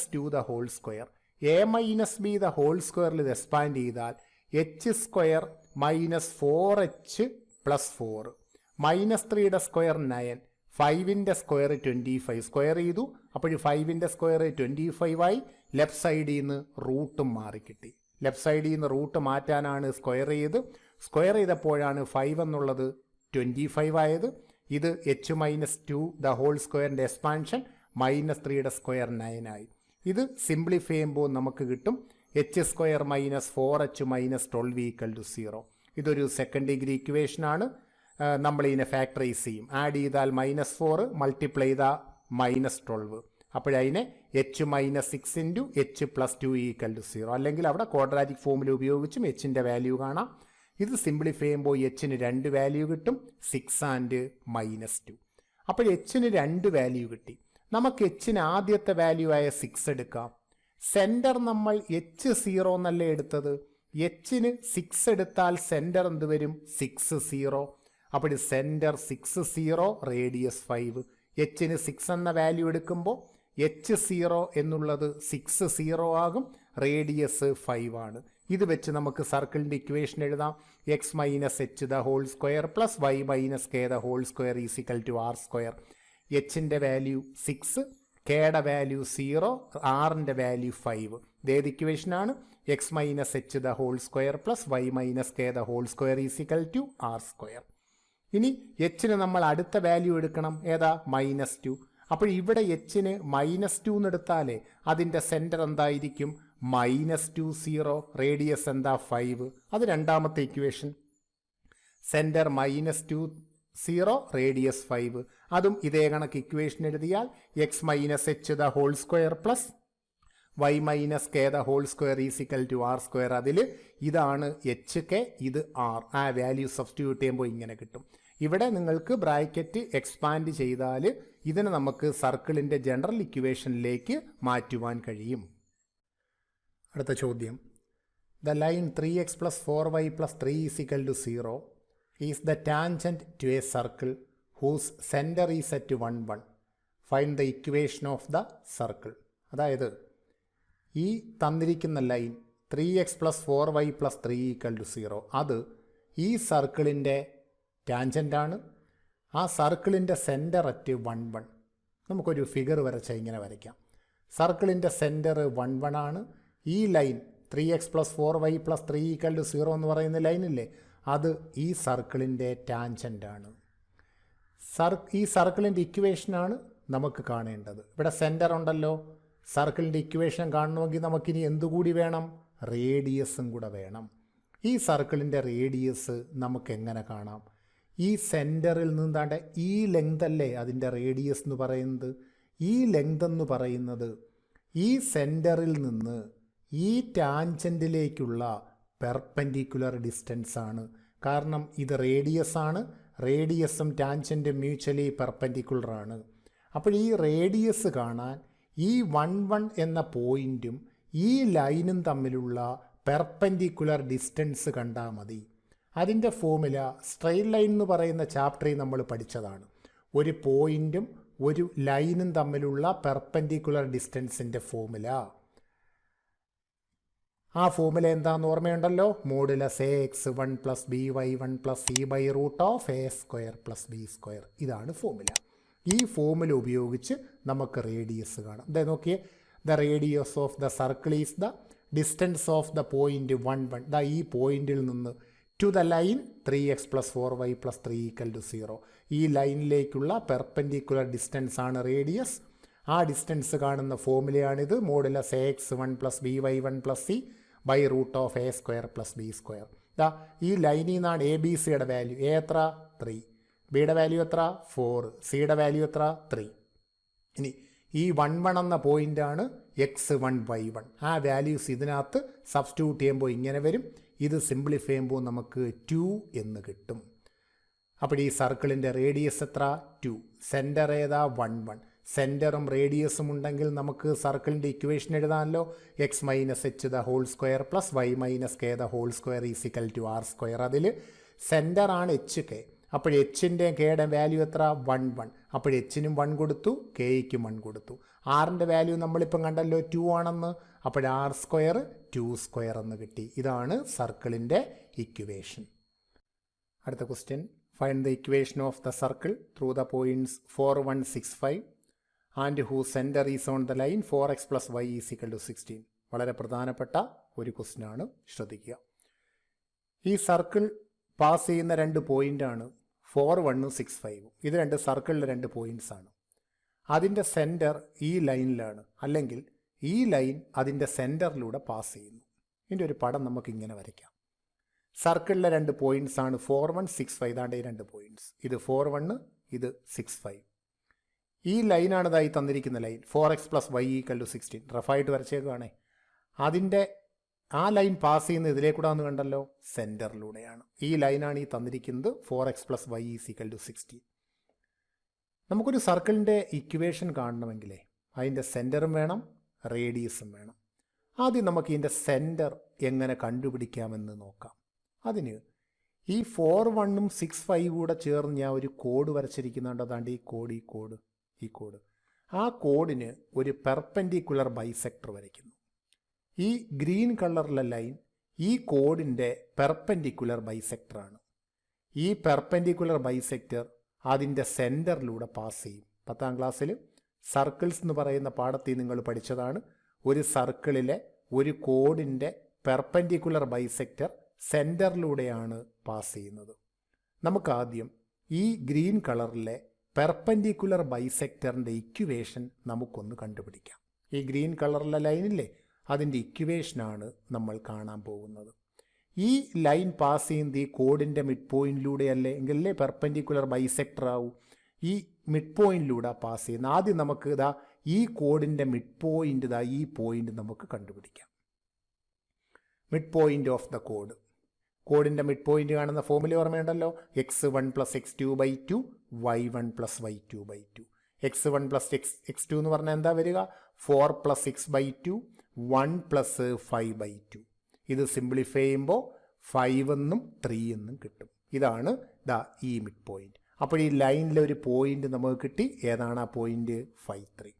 - 2 the whole square a - b the whole square ഇത് എക്സ്പാൻഡ് ചെയ്താൽ h² - 4h + 4 -3യുടെ സ്ക്വയർ 9, 5ൻ്റെ സ്ക്വയർ 25. സ്ക്വയർ ചെയ്തു, അപ്പോൾ 5ൻ്റെ സ്ക്വയർ 25 ആയി. ലെഫ്റ്റ് സൈഡിൽ നിന്ന് റൂട്ടും മാറിക്കിട്ടി. ലെഫ്റ്റ് സൈഡിൽ നിന്ന് റൂട്ട് മാറ്റാനാണ് സ്ക്വയർ സ്ക്വയർ ചെയ്തപ്പോഴാണ് 5 എന്നുള്ളത് 25 ആയത്. ഇത് h - 2 the whole സ്ക്വയറിൻ്റെ എക്സ്പാൻഷൻ -3യുടെ സ്ക്വയർ 9 ആയി. ഇത് സിംപ്ലിഫൈ ചെയ്യുമ്പോൾ നമുക്ക് കിട്ടും h² - 4h - 12 = 0. ഇതൊരു സെക്കൻഡ് ഡിഗ്രി ഇക്വേഷനാണ്. നമ്മളിതിനെ ഫാക്ടറൈസ് ചെയ്യും. ആഡ് ചെയ്താൽ -4, മൾട്ടിപ്ലൈ ചെയ്താൽ -12. അപ്പോഴതിനെ h - 6 × h + 2 = 0. അല്ലെങ്കിൽ അവിടെ ക്വാഡ്രാറ്റിക് ഫോർമുല ഉപയോഗിച്ചും എച്ചിൻ്റെ വാല്യൂ കാണാം. ഇത് സിംപ്ലിഫൈ ചെയ്യുമ്പോൾ എച്ചിന് 2 വാല്യൂ കിട്ടും, 6 ആൻഡ് -2. അപ്പോൾ എച്ചിന് 2 വാല്യൂ കിട്ടി. നമുക്ക് എച്ചിന് ആദ്യത്തെ വാല്യൂ ആയ 6 എടുക്കാം. സെൻറ്റർ നമ്മൾ H0 എന്നല്ലേ എടുത്തത്. എച്ചിന് 6 എടുത്താൽ സെൻറ്റർ എന്ത് വരും? 6, 0. അപ്പോൾ സെൻറ്റർ 6, 0, റേഡിയസ് 5. എച്ചിന് 6 എന്ന വാല്യൂ എടുക്കുമ്പോൾ H0 എന്നുള്ളത് 6, 0 ആകും. റേഡിയസ് 5 ആണ്. ഇത് വെച്ച് നമുക്ക് സർക്കിളിൻ്റെ ഇക്വേഷൻ എഴുതാം. x - h the whole square plus y - k the whole square = r². എച്ചിൻ്റെ വാല്യൂ 6, കെയുടെ വാല്യൂ 0, ആറിൻ്റെ വാല്യൂ 5. ഇതേത് ഇക്വേഷനാണ്? x - h the whole square plus y - k the whole square = r². ഇനി എച്ചിന് നമ്മൾ അടുത്ത വാല്യൂ എടുക്കണം. ഏതാ? -2. അപ്പോൾ ഇവിടെ എച്ചിന് -2 എന്നെടുത്താലേ അതിൻ്റെ സെൻറ്റർ എന്തായിരിക്കും -2 0, റേഡിയസ് എന്താ 5. അത് രണ്ടാമത്തെ ഇക്വേഷൻ. Centre -2 0, radius 5. അതും ഇതേ കണക്ക് ഇക്വേഷൻ എഴുതിയാൽ x - h the whole square plus y - k the whole square is equal to r square. അതിൽ ഇതാണ് എച്ച് കെ, ഇത് ആർ. ആ വാല്യൂ സബ്സ്റ്റിറ്റ്യൂട്ട് ചെയ്യുമ്പോൾ ഇങ്ങനെ കിട്ടും. ഇവിടെ നിങ്ങൾക്ക് ബ്രാക്കറ്റ് എക്സ്പാൻഡ് ചെയ്താൽ ഇതിനെ നമുക്ക് സർക്കിളിൻ്റെ ജനറൽ ഇക്വേഷനിലേക്ക് മാറ്റുവാൻ കഴിയും. അടുത്ത ചോദ്യം. The line 3x + 4y + 3 = 0 is the tangent to a circle whose centre is at 1 1. Find the equation of the circle. അതായത് ഈ തന്നിരിക്കുന്ന ലൈൻ 3x + 4y + 3 = 0 അത് ഈ സർക്കിളിൻ്റെ ടാൻജൻ്റാണ്. ആ സർക്കിളിൻ്റെ സെൻറ്റർ അറ്റ് 1 1. നമുക്കൊരു ഫിഗർ വരച്ചാൽ ഇങ്ങനെ വരയ്ക്കാം. സർക്കിളിൻ്റെ സെൻറ്റർ 1 1 ആണ്. ഈ ലൈൻ 3x + 4y + 3 = 0 എന്ന് പറയുന്ന ലൈനില്ലേ, അത് ഈ സർക്കിളിൻ്റെ ടാൻജൻ്റാണ്. ഈ സർക്കിളിൻ്റെ ഇക്വേഷനാണ് നമുക്ക് കാണേണ്ടത്. ഇവിടെ സെൻറ്റർ ഉണ്ടല്ലോ. സർക്കിളിൻ്റെ ഇക്വേഷൻ കാണണമെങ്കിൽ നമുക്കിനി എന്തുകൂടി വേണം? റേഡിയസും കൂടെ വേണം. ഈ സർക്കിളിൻ്റെ റേഡിയസ് നമുക്ക് എങ്ങനെ കാണാം? ഈ സെൻറ്ററിൽ നിന്നാണ്ട് ഈ ലെങ്ത് അല്ലേ അതിൻ്റെ റേഡിയസ് എന്ന് പറയുന്നത്. ഈ ലെങ്ത് എന്ന് പറയുന്നത് ഈ സെൻറ്ററിൽ നിന്ന് ഈ ടാൻജൻറ്റിലേക്കുള്ള പെർപെൻഡിക്കുലർ ഡിസ്റ്റൻസ് ആണ്. കാരണം ഇത് റേഡിയസ് ആണ്. റേഡിയസും ടാൻജൻറ്റും മ്യൂച്വലി പെർപെൻഡിക്കുലർ ആണ്. അപ്പോൾ ഈ റേഡിയസ് കാണാൻ ഈ 1 1 എന്ന പോയിൻറ്റും ഈ ലൈനും തമ്മിലുള്ള പെർപെൻഡിക്കുലർ ഡിസ്റ്റൻസ് കണ്ടാൽ മതി. അതിൻ്റെ ഫോർമുല സ്ട്രെയിറ്റ് ലൈൻ എന്ന് പറയുന്ന ചാപ്റ്ററിൽ നമ്മൾ പഠിച്ചതാണ്. ഒരു പോയിൻറ്റും ഒരു ലൈനും തമ്മിലുള്ള പെർപെൻഡിക്കുലർ ഡിസ്റ്റൻസിൻ്റെ ഫോർമുല. ആ ഫോർമുല എന്താണെന്ന് ഓർമ്മയുണ്ടല്ലോ. Modulus AX1 + BY1 + C/√A² + B². ഇതാണ് ഫോർമുല. ഈ ഫോർമുല ഉപയോഗിച്ച് നമുക്ക് റേഡിയസ് കാണാം. ഇതേ നോക്കിയേ. The radius of the circle is the distance of the point 1 1. The ഈ പോയിൻറ്റിൽ നിന്ന് to the line 3x + 4y + 3 = 0. ഈ ലൈനിലേക്കുള്ള പെർപെൻഡിക്കുലർ ഡിസ്റ്റൻസ് ആണ് റേഡിയസ്. ആ ഡിസ്റ്റൻസ് കാണുന്ന ഫോർമുലയാണിത്. Modulus AX1 + BY1 + C/√A² + B². ദാ ഈ ലൈനിൽ നിന്നാണ് ABCയുടെ വാല്യൂ. എ എത്ര? 3. ബിയുടെ വാല്യൂ എത്ര? 4. സിയുടെ വാല്യൂ എത്ര? 3. ഇനി ഈ 1 1 എന്ന പോയിൻ്റാണ് x1 y1. ആ വാല്യൂസ് ഇതിനകത്ത് സബ്സ്റ്റിറ്റ്യൂട്ട് ചെയ്യുമ്പോൾ ഇങ്ങനെ വരും. ഇത് സിംപ്ലിഫൈ ചെയ്യുമ്പോൾ നമുക്ക് 2 എന്ന് കിട്ടും. അപ്പോൾ ഈ സർക്കിളിൻ്റെ റേഡിയസ് എത്ര? 2. സെൻറ്റർ ഏതാ? 1 1. സെൻറ്ററും റേഡിയസും ഉണ്ടെങ്കിൽ നമുക്ക് സർക്കിളിൻ്റെ ഇക്വേഷൻ എഴുതാമല്ലോ. x - h the whole square plus y - k the whole square is equal to r². അതിൽ സെൻറ്ററാണ് HK. അപ്പോൾ എച്ചിൻ്റെ കെയുടെ വാല്യൂ എത്ര? 1 1. അപ്പോൾ എച്ചിനും 1 കൊടുത്തു, കെയ്ക്കും 1 കൊടുത്തു. ആറിൻ്റെ വാല്യൂ നമ്മളിപ്പം കണ്ടല്ലോ 2 ആണെന്ന്. അപ്പോൾ r² 2² എന്ന് കിട്ടി. ഇതാണ് സർക്കിളിൻ്റെ ഇക്വേഷൻ. അടുത്ത question. Find the equation of the circle through the points 4 1 6 5 and who centre is on the line 4x + y = 16. വളരെ പ്രധാനപ്പെട്ട ഒരു ക്വസ്റ്റ്യനാണ്, ശ്രദ്ധിക്കുക. ഈ സർക്കിൾ പാസ് ചെയ്യുന്ന 2 പോയിൻ്റാണ് 4 1 6 5. ഇത് 2 സർക്കിളിലെ 2 പോയിൻറ്റ്സ് ആണ്. അതിൻ്റെ സെൻറ്റർ ഈ ലൈനിലാണ്, അല്ലെങ്കിൽ ഈ ലൈൻ അതിൻ്റെ സെൻറ്ററിലൂടെ പാസ് ചെയ്യുന്നു. ഇതിൻ്റെ ഒരു പടം നമുക്കിങ്ങനെ വരയ്ക്കാം. സർക്കിളിലെ 2 പോയിൻറ്റ്സ് ആണ് 4 1 6 5. ഇതാണ്ട് ഈ 2 പോയിൻറ്റ്സ്. ഇത് 4 1, ഇത് 6 5. ഈ ലൈനാണ് ഇതായി തന്നിരിക്കുന്ന ലൈൻ 4x + y = 16. റഫായിട്ട് വരച്ചേക്കുകയാണേ. അതിൻ്റെ ആ ലൈൻ പാസ് ചെയ്യുന്ന ഇതിലേക്കൂടെ ഒന്ന് കണ്ടല്ലോ, സെൻറ്ററിലൂടെയാണ്. ഈ ലൈനാണ് ഈ തന്നിരിക്കുന്നത് 4x + y = 16. നമുക്കൊരു സർക്കിളിൻ്റെ ഇക്വേഷൻ കാണണമെങ്കിലേ അതിൻ്റെ സെൻറ്ററും വേണം, റേഡിയസും വേണം. ആദ്യം നമുക്ക് ഇതിൻ്റെ സെൻറ്റർ എങ്ങനെ കണ്ടുപിടിക്കാമെന്ന് നോക്കാം. അതിന് ഈ 4 1 6 5 കൂടെ ചേർന്ന് ഞാൻ ഒരു കോഡ് വരച്ചിരിക്കുന്നുണ്ട്. അതാണ്ട് ഈ കോഡ്. ആ കോഡിന് ഒരു പെർപെൻഡിക്കുലർ ബൈസെക്ടർ വരയ്ക്കുന്നു. ഈ ഗ്രീൻ കളറിലെ ലൈൻ ഈ കോഡിൻ്റെ പെർപെൻഡിക്കുലർ ബൈസെക്ടറാണ്. ഈ പെർപെൻഡിക്കുലർ ബൈസെക്ടർ അതിൻ്റെ സെൻറ്ററിലൂടെ പാസ് ചെയ്യും. 10ാം ക്ലാസ്സിൽ സർക്കിൾസ് എന്ന് പറയുന്ന പാഠത്തിൽ നിങ്ങൾ പഠിച്ചതാണ്. ഒരു സർക്കിളിലെ ഒരു കോഡിൻ്റെ പെർപെൻഡിക്കുലർ ബൈസെക്ടർ സെൻറ്ററിലൂടെയാണ് പാസ് ചെയ്യുന്നത്. നമുക്കാദ്യം ഈ ഗ്രീൻ കളറിലെ പെർപെൻഡിക്കുലർ ബൈസെക്ടറിൻ്റെ ഇക്വേഷൻ നമുക്കൊന്ന് കണ്ടുപിടിക്കാം. ഈ ഗ്രീൻ കളറിലെ ലൈനില്ലേ, അതിൻ്റെ ഇക്വേഷനാണ് നമ്മൾ കാണാൻ പോകുന്നത്. ഈ ലൈൻ പാസ് ചെയ്യുന്നത് ഈ കോഡിൻ്റെ മിഡ് പോയിന്റിലൂടെയല്ലേ, എങ്കിലല്ലേ പെർപെൻഡിക്കുലർ ബൈസെക്ടർ ആവും. ഈ മിഡ് പോയിന്റിലൂടെ പാസ് ചെയ്യുന്നത്. ആദ്യം നമുക്ക് ഇതാ ഈ കോഡിൻ്റെ മിഡ് പോയിന്റ്, ഇതാ ഈ പോയിന്റ് നമുക്ക് കണ്ടുപിടിക്കാം. മിഡ് പോയിന്റ് ഓഫ് ദ കോഡ്. കോഡിൻ്റെ മിഡ് പോയിന്റ് കാണുന്ന ഫോമുല ഓർമ്മയുണ്ടല്ലോ, x1 + x2/2 y1 + y2/2. x1 + x2 എന്ന് പറഞ്ഞാൽ എന്താ വരിക, 4 + 6/2 1 + 5/2. ഇത് സിംപ്ലിഫൈ ചെയ്യുമ്പോൾ 5 എന്നും 3 എന്നും കിട്ടും. ഇതാണ് ദാ ഈ മിഡ് പോയിന്റ്. അപ്പോൾ ഈ ലൈനിലെ ഒരു പോയിന്റ് നമുക്ക് കിട്ടി. ഏതാണ് ആ പോയിന്റ്? 5, 3.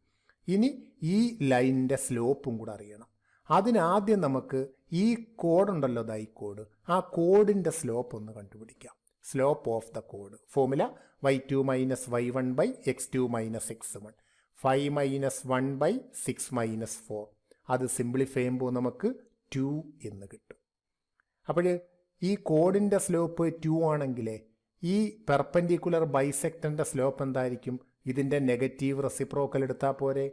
ഇനി ഈ ലൈനിൻ്റെ സ്ലോപ്പും കൂടെ അറിയണം. അതിനാദ്യം നമുക്ക് ഈ കോഡുണ്ടല്ലോ, ദാ ഈ കോഡ്, ആ കോഡിൻ്റെ സ്ലോപ്പ് ഒന്ന് കണ്ടുപിടിക്കാം. Slope of the code formula y2 - y1/x2 - x1, 5 - 1/6 - 4. അത് സിംപ്ലിഫൈ ചെയ്യുമ്പോൾ നമുക്ക് 2 എന്ന് കിട്ടും. അപ്പോൾ ഈ കോഡിൻ്റെ സ്ലോപ്പ് 2 ആണെങ്കിലേ ഈ പെർപെൻഡിക്കുലർ ബൈസെക്ടറിൻ്റെ സ്ലോപ്പ് എന്തായിരിക്കും? ഇതിൻ്റെ നെഗറ്റീവ് റെസിപ്രോക്കൽ എടുത്താൽ പോരെ.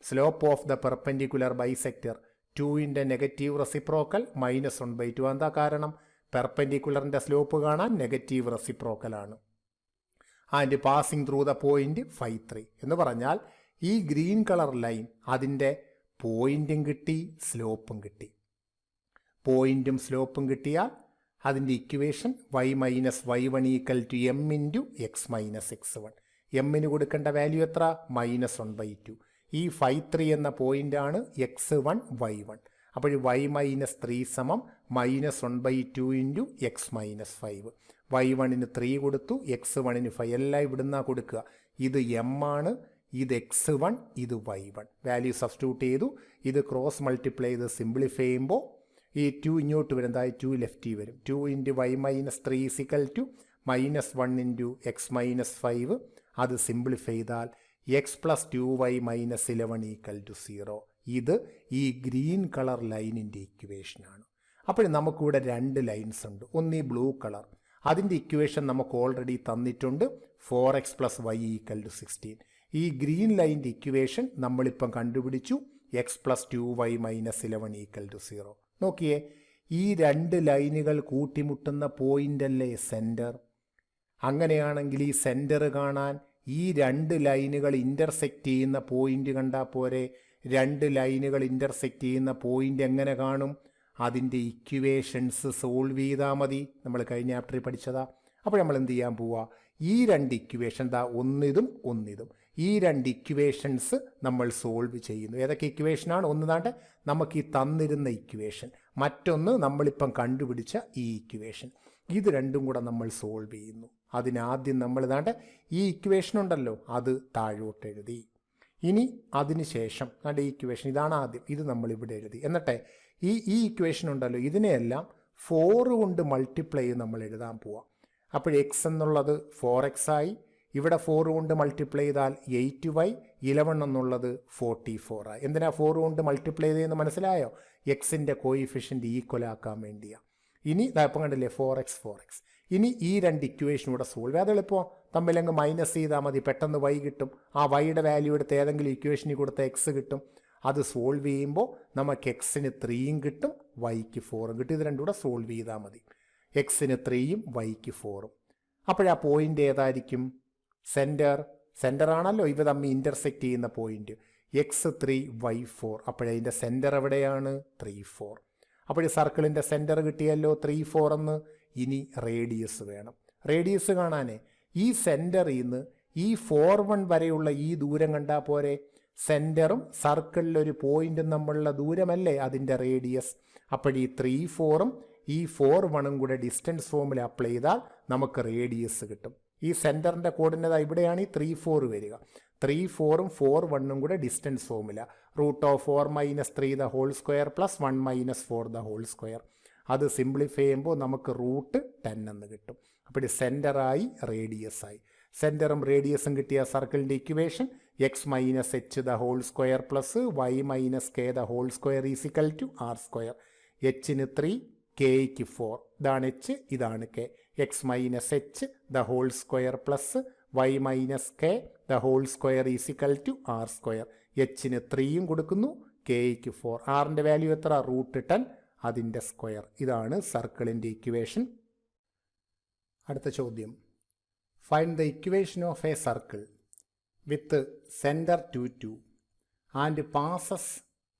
Slope of the perpendicular bisector 2ൻ്റെ നെഗറ്റീവ് റെസിപ്രോക്കൽ -1/2. എന്താ കാരണം? പെർപെൻഡിക്കുലറിൻ്റെ സ്ലോപ്പ് കാണാൻ നെഗറ്റീവ് റെസിപ്രോക്കലാണ്. And passing through the point 5, 3 എന്ന് പറഞ്ഞാൽ ഈ ഗ്രീൻ കളർ ലൈൻ അതിൻ്റെ പോയിന്റും കിട്ടി, സ്ലോപ്പും കിട്ടി. പോയിന്റും സ്ലോപ്പും കിട്ടിയാൽ അതിൻ്റെ equation y - y1 = m × x - x1. എമ്മിന് കൊടുക്കേണ്ട വാല്യൂ എത്ര? -1/2. ഈ 5, 3 എന്ന പോയിന്റാണ് x1 y1. അപ്പോൾ y - 3 = -1/2 × x - 5. y1ന് 3 കൊടുത്തു, x1ന് 5. എല്ലാം ഇവിടുന്ന് കൊടുക്കുക. ഇത് m ആണ്, ഇത് x1, ഇത് y1. വാല്യൂ സബ്സ്റ്റിറ്റ്യൂട്ട് ചെയ്തു. ഇത് ക്രോസ് മൾട്ടിപ്ലൈ ചെയ്ത് സിംപ്ലിഫൈ ചെയ്യുമ്പോൾ ഈ 2 ഇങ്ങോട്ട് വരും, അതായത് 2 ലെഫ്റ്റ് വരും. 2 × y - 3 = -1 × x - 5. അത് സിംപ്ലിഫൈ ചെയ്താൽ x + 2y - 11 = 0. ഇത് ഈ ഗ്രീൻ കളർ ലൈനിൻ്റെ ഇക്വേഷനാണ്. അപ്പോൾ നമുക്കിവിടെ 2 ലൈൻസ് ഉണ്ട്. ഒന്ന് ഈ ബ്ലൂ കളർ, അതിൻ്റെ ഇക്വേഷൻ നമുക്ക് ഓൾറെഡി തന്നിട്ടുണ്ട്, 4x + y = 16. ഈ ഗ്രീൻ ലൈനിൻ്റെ ഇക്വേഷൻ നമ്മളിപ്പം കണ്ടുപിടിച്ചു, x + 2y - 11 = 0. നോക്കിയേ, ഈ 2 ലൈനുകൾ കൂട്ടിമുട്ടുന്ന പോയിന്റ് അല്ലേ സെൻറ്റർ? അങ്ങനെയാണെങ്കിൽ ഈ സെൻറ്റർ കാണാൻ ഈ 2 ലൈനുകൾ ഇൻ്റർസെക്റ്റ് ചെയ്യുന്ന പോയിന്റ് കണ്ടാൽ പോരെ. 2 ലൈനുകൾ ഇൻ്റർസെക്റ്റ് ചെയ്യുന്ന പോയിന്റ് എങ്ങനെ കാണും? അതിൻ്റെ ഇക്വേഷൻസ് സോൾവ് ചെയ്താൽ മതി. നമ്മൾ കഴിഞ്ഞ ചാപ്റ്ററിൽ പഠിച്ചതാ. അപ്പോൾ നമ്മൾ എന്ത് ചെയ്യാൻ പോവുക? ഈ 2 ഇക്വേഷൻ, ഒന്നിതും ഒന്നിതും, ഈ 2 ഇക്വേഷൻസ് നമ്മൾ സോൾവ് ചെയ്യുന്നു. ഏതൊക്കെ ഇക്വേഷനാണ്? ഒന്നാണ്ട് നമുക്ക് ഈ തന്നിരുന്ന ഇക്വേഷൻ, മറ്റൊന്ന് നമ്മളിപ്പം കണ്ടുപിടിച്ച ഈ ഇക്വേഷൻ. ഇത് രണ്ടും കൂടെ നമ്മൾ സോൾവ് ചെയ്യുന്നു. അതിനാദ്യം നമ്മൾ ഈ ഇക്വേഷൻ ഉണ്ടല്ലോ, അത് താഴോട്ട് എഴുതി. ഇനി അതിന് ശേഷം ഈ ഇക്വേഷൻ ഇതാണ് ആദ്യം, ഇത് നമ്മളിവിടെ എഴുതി. എന്നിട്ട് ഈ ഇക്വേഷൻ ഉണ്ടല്ലോ, ഇതിനെയെല്ലാം 4 കൊണ്ട് മൾട്ടിപ്ലൈ ചെയ്ത് നമ്മൾ എഴുതാൻ പോവാം. അപ്പോൾ എക്സ് എന്നുള്ളത് 4x ആയി. ഇവിടെ 4 കൊണ്ട് മൾട്ടിപ്ലൈ ചെയ്താൽ 8y, 11 എന്നുള്ളത് 44 ആയി. എന്തിനാ 4 കൊണ്ട് മൾട്ടിപ്ലൈ ചെയ്തതെന്ന് മനസ്സിലായോ? എക്സിൻ്റെ കോയിഫിഷ്യൻ്റ് ഈക്വൽ ആക്കാൻ വേണ്ടിയാണ്. ഇനി ഇപ്പം കണ്ടില്ലേ, 4x 4x. ഇനി ഈ 2 ഇക്വേഷനൂടെ സോൾവ് ചെയ്യാതെ എളുപ്പം തമ്മിലങ്ങ് മൈനസ് ചെയ്താൽ മതി, പെട്ടെന്ന് y കിട്ടും. ആ വൈയുടെ വാല്യൂ എടുത്ത് ഏതെങ്കിലും ഇക്വേഷനിൽ കൊടുത്ത എക്സ് കിട്ടും. അത് സോൾവ് ചെയ്യുമ്പോൾ നമുക്ക് എക്സിന് 3 കിട്ടും, വൈക്ക് 4 കിട്ടും. ഇത് രണ്ടും കൂടെ സോൾവ് ചെയ്താൽ മതി. എക്സിന് 3 വൈക്ക് 4. അപ്പോഴാ പോയിന്റ് ഏതായിരിക്കും? സെൻറ്റർ ആണല്ലോ ഇവ തമ്മിൽ ഇൻ്റർസെക്റ്റ് ചെയ്യുന്ന പോയിന്റ്. x3 y4. അപ്പോഴതിൻ്റെ സെൻറ്റർ എവിടെയാണ്? 3, 4. അപ്പോൾ ഈ സർക്കിളിൻ്റെ സെൻറ്റർ കിട്ടിയല്ലോ 3, 4 എന്ന്. ഇനി റേഡിയസ് വേണം. റേഡിയസ് കാണാനേ ഈ സെൻറ്ററിൽ നിന്ന് ഈ 4, 1 വരെയുള്ള ഈ ദൂരം കണ്ടാൽ പോരെ. സെൻറ്ററും സർക്കിളിലൊരു പോയിൻറ്റും തമ്മിലുള്ള ദൂരമല്ലേ അതിൻ്റെ റേഡിയസ്. അപ്പോൾ ഈ 3, 4ഉം ഈ 4, 1ഉം കൂടെ ഡിസ്റ്റൻസ് ഫോമിൽ അപ്ലൈ ചെയ്താൽ നമുക്ക് റേഡിയസ് കിട്ടും. ഈ സെൻറ്ററിൻ്റെ കോർഡിനേറ്റ് ഇവിടെയാണ് ഈ 3, 4 വരിക. 3, 4ഉം 4, 1ഉം കൂടെ ഡിസ്റ്റൻസ് ഫോമില √4 - 3 ² + 1 - 4 2. അത് സിംപ്ലിഫൈ ചെയ്യുമ്പോൾ നമുക്ക് √10 എന്ന് കിട്ടും. അപ്പോൾ സെൻറ്ററായി റേഡിയസ് ആയി. സെൻറ്ററും റേഡിയസും കിട്ടിയ സർക്കിളിൻ്റെ equation x - h² + y - k² = r². എച്ചിന് 3, kയ്ക്ക് 4. ഇതാണ് h, ഇതാണ് k. x - h² + y minus K the whole square is equal to r square. എച്ചിന് 3 കൊടുക്കുന്നു, കെയ്ക്ക് 4. ആറിൻ്റെ വാല്യൂ എത്ര? √10, അതിൻ്റെ സ്ക്വയർ. ഇതാണ് സർക്കിളിൻ്റെ ഇക്വേഷൻ. അടുത്ത ചോദ്യം, find the equation of a circle with centre 2, 2 and passes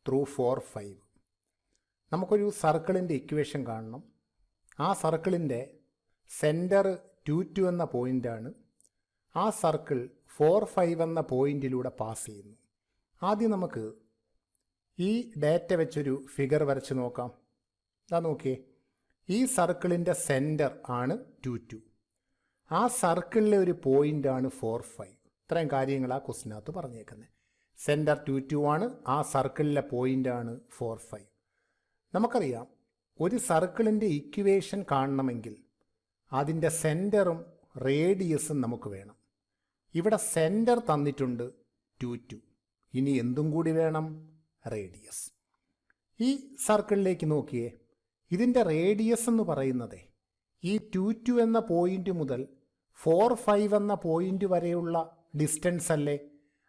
through 4, 5. നമുക്കൊരു സർക്കിളിൻ്റെ ഇക്വേഷൻ കാണണം. ആ സർക്കിളിൻ്റെ സെൻറ്റർ 2, 2 എന്ന പോയിൻ്റാണ്. ആ സർക്കിൾ 4, 5 എന്ന പോയിന്റിലൂടെ പാസ് ചെയ്യുന്നു. ആദ്യം നമുക്ക് ഈ ഡാറ്റ വെച്ചൊരു ഫിഗർ വരച്ച് നോക്കാം. ഇതാ നോക്കിയേ, ഈ സർക്കിളിൻ്റെ സെൻറ്റർ ആണ് 2, 2. ആ സർക്കിളിലെ ഒരു പോയിൻ്റാണ് 4, 5. ഇത്രയും കാര്യങ്ങൾ ആ ക്വസ്റ്റിനകത്ത് പറഞ്ഞേക്കുന്നത്. സെൻറ്റർ 2, 2 ആണ്, ആ സർക്കിളിലെ പോയിൻ്റാണ് 4, 5. നമുക്കറിയാം, ഒരു സർക്കിളിൻ്റെ ഇക്വേഷൻ കാണണമെങ്കിൽ അതിൻ്റെ സെൻറ്ററും റേഡിയസും നമുക്ക് വേണം. ഇവിടെ സെൻറ്റർ തന്നിട്ടുണ്ട് 2, 2. ഇനി എന്തും കൂടി വേണം? റേഡിയസ്. ഈ സർക്കിളിലേക്ക് നോക്കിയേ, ഇതിൻ്റെ റേഡിയസ് എന്ന് പറയുന്നത് ഈ 2, 2 എന്ന പോയിന്റ് മുതൽ 4, 5 എന്ന പോയിന്റ് വരെയുള്ള ഡിസ്റ്റൻസ് അല്ലേ?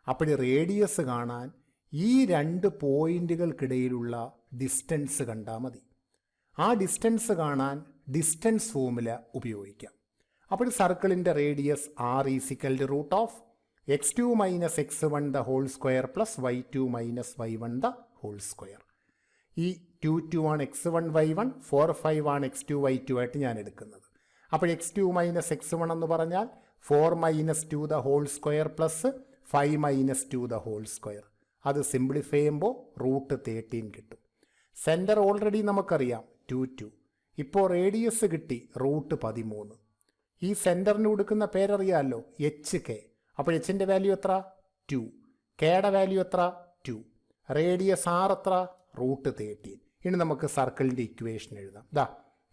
അപ്പോൾ റേഡിയസ് കാണാൻ ഈ 2 പോയിന്റുകൾക്കിടയിലുള്ള ഡിസ്റ്റൻസ് കണ്ടാൽ മതി. ആ ഡിസ്റ്റൻസ് കാണാൻ ഡിസ്റ്റൻസ് ഫോർമുല ഉപയോഗിക്കാം. അപ്പോൾ സർക്കിളിൻ്റെ radius r is equal to √(x2 - x1) the whole square plus y2 - y1 the whole square. ഈ 2, 2 ആണ് x1 y1, 4, 5 ആണ് x2 y2 ആയിട്ട് ഞാൻ എടുക്കുന്നത്. അപ്പോൾ x2 - x1 എന്ന് പറഞ്ഞാൽ 4 - 2 the whole square plus 5 - 2 the whole square. അത് സിംപ്ലിഫൈ ചെയ്യുമ്പോൾ √13 കിട്ടും. സെൻറ്റർ ഓൾറെഡി നമുക്കറിയാം 2, 2. ഇപ്പോൾ റേഡിയസ് കിട്ടി √13. ഈ സെൻറ്ററിന് കൊടുക്കുന്ന പേരറിയാമല്ലോ, HK. അപ്പോൾ എച്ചിൻ്റെ വാല്യൂ എത്ര? 2. കെയുടെ വാല്യൂ എത്ര? 2. റേഡിയസ് r എത്ര? √13. ഇനി നമുക്ക് സർക്കിളിൻ്റെ ഇക്വേഷൻ എഴുതാം. ദാ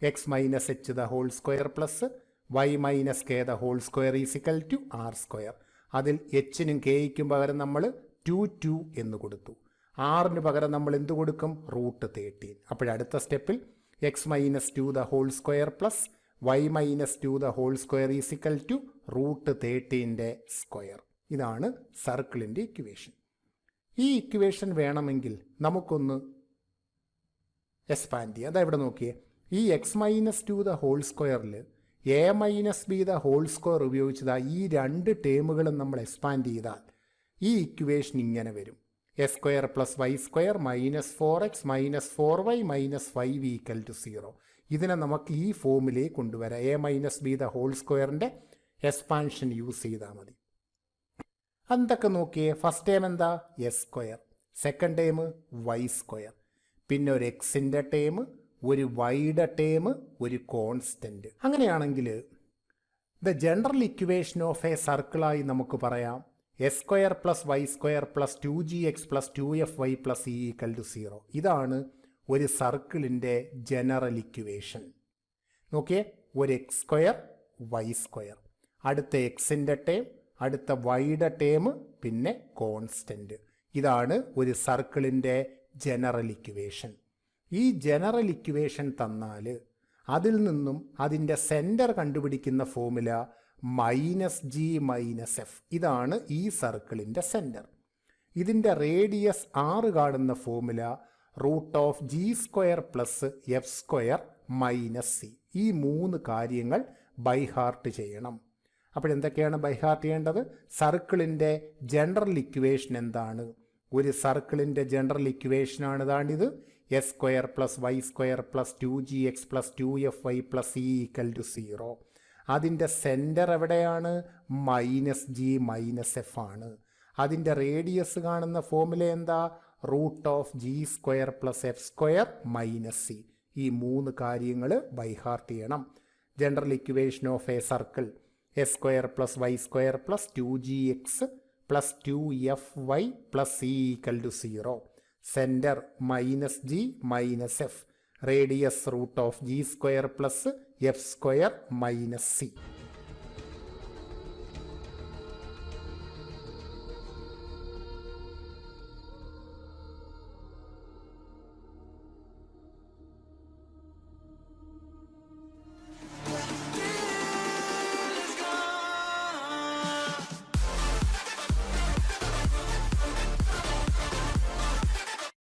x - h the whole square plus y - k the whole square is equal to r square. അതിൽ എച്ചിനും കെയ്ക്കും പകരം നമ്മൾ 2, 2 എന്ന് കൊടുത്തു. ആറിന് പകരം നമ്മൾ എന്ത് കൊടുക്കും? √13. അപ്പോഴടുത്ത സ്റ്റെപ്പിൽ x - 2 the whole square plus y - 2 the whole square is equal to √13ൻ്റെ സ്ക്വയർ. ഇതാണ് സർക്കിളിൻ്റെ ഇക്വേഷൻ. ഈ ഇക്വേഷൻ വേണമെങ്കിൽ നമുക്കൊന്ന് എക്സ്പാൻഡ് ചെയ്യാം. അതാ ഇവിടെ നോക്കിയേ, ഈ x - 2 ദ ഹോൾ സ്ക്വയറിൽ a - b the whole square ഉപയോഗിച്ചതാ ഈ 2 ടേമുകളും നമ്മൾ എക്സ്പാൻഡ് ചെയ്താൽ ഈ ഇക്വേഷൻ ഇങ്ങനെ വരും: a² + y² - 4x - 4y - 5 equal to 0. ഇതിനെ നമുക്ക് ഈ ഫോമിലേക്ക് കൊണ്ടുവരാം. a - b ദ ഹോൾ സ്ക്വയറിൻ്റെ എക്സ്പാൻഷൻ യൂസ് ചെയ്താൽ മതി. എന്തൊക്കെ നോക്കിയേ, ഫസ്റ്റ് ടേം എന്താ? s², സെക്കൻഡ് ടേം y², പിന്നെ ഒരു എക്സിൻ്റെ ടേം, ഒരു വൈയുടെ ടേം, ഒരു കോൺസ്റ്റൻറ്റ്. അങ്ങനെയാണെങ്കിൽ the general equation of a സർക്കിളായി നമുക്ക് പറയാം s² + y² + 2gx + 2fy + e equal to 0. ഇതാണ് ഒരു സർക്കിളിൻ്റെ ജനറൽ ഇക്വേഷൻ. നോക്കിയേ, ഒരു x², y², അടുത്ത എക്സിൻ്റെ ടേം, അടുത്ത വൈയുടെ ടേം, പിന്നെ കോൺസ്റ്റൻറ്റ്. ഇതാണ് ഒരു സർക്കിളിൻ്റെ ജനറൽ ഇക്വേഷൻ. ഈ ജനറൽ ഇക്വേഷൻ തന്നാൽ അതിൽ നിന്നും അതിൻ്റെ സെൻറ്റർ കണ്ടുപിടിക്കുന്ന ഫോർമുല -g - f. ഇതാണ് ഈ സർക്കിളിൻ്റെ സെൻറ്റർ. ഇതിൻ്റെ റേഡിയസ് r കാണുന്ന ഫോർമുല √g² + f² - c. ഈ 3 കാര്യങ്ങൾ ബൈഹാർട്ട് ചെയ്യണം. അപ്പോഴെന്തൊക്കെയാണ് ബൈഹാർട്ട് ചെയ്യേണ്ടത്? സർക്കിളിൻ്റെ ജനറൽ ഇക്വേഷൻ എന്താണ്? ഒരു സർക്കിളിൻ്റെ ജനറൽ ഇക്വേഷനാണ് ഇതാണിത്: s² + y² + 2gx + 2fy + e equal to 0. അതിൻ്റെ സെൻറ്റർ എവിടെയാണ്? -g - f ആണ്. അതിൻ്റെ റേഡിയസ് കാണുന്ന ഫോർമുല എന്താ? √g² + f² - c. ഈ 3 കാര്യങ്ങൾ ബൈഹാർട്ട് ചെയ്യണം. General equation of a circle s² + y² + 2gx + 2fy + e equal to 0. Centre -g - f, radius √g² + f² - c.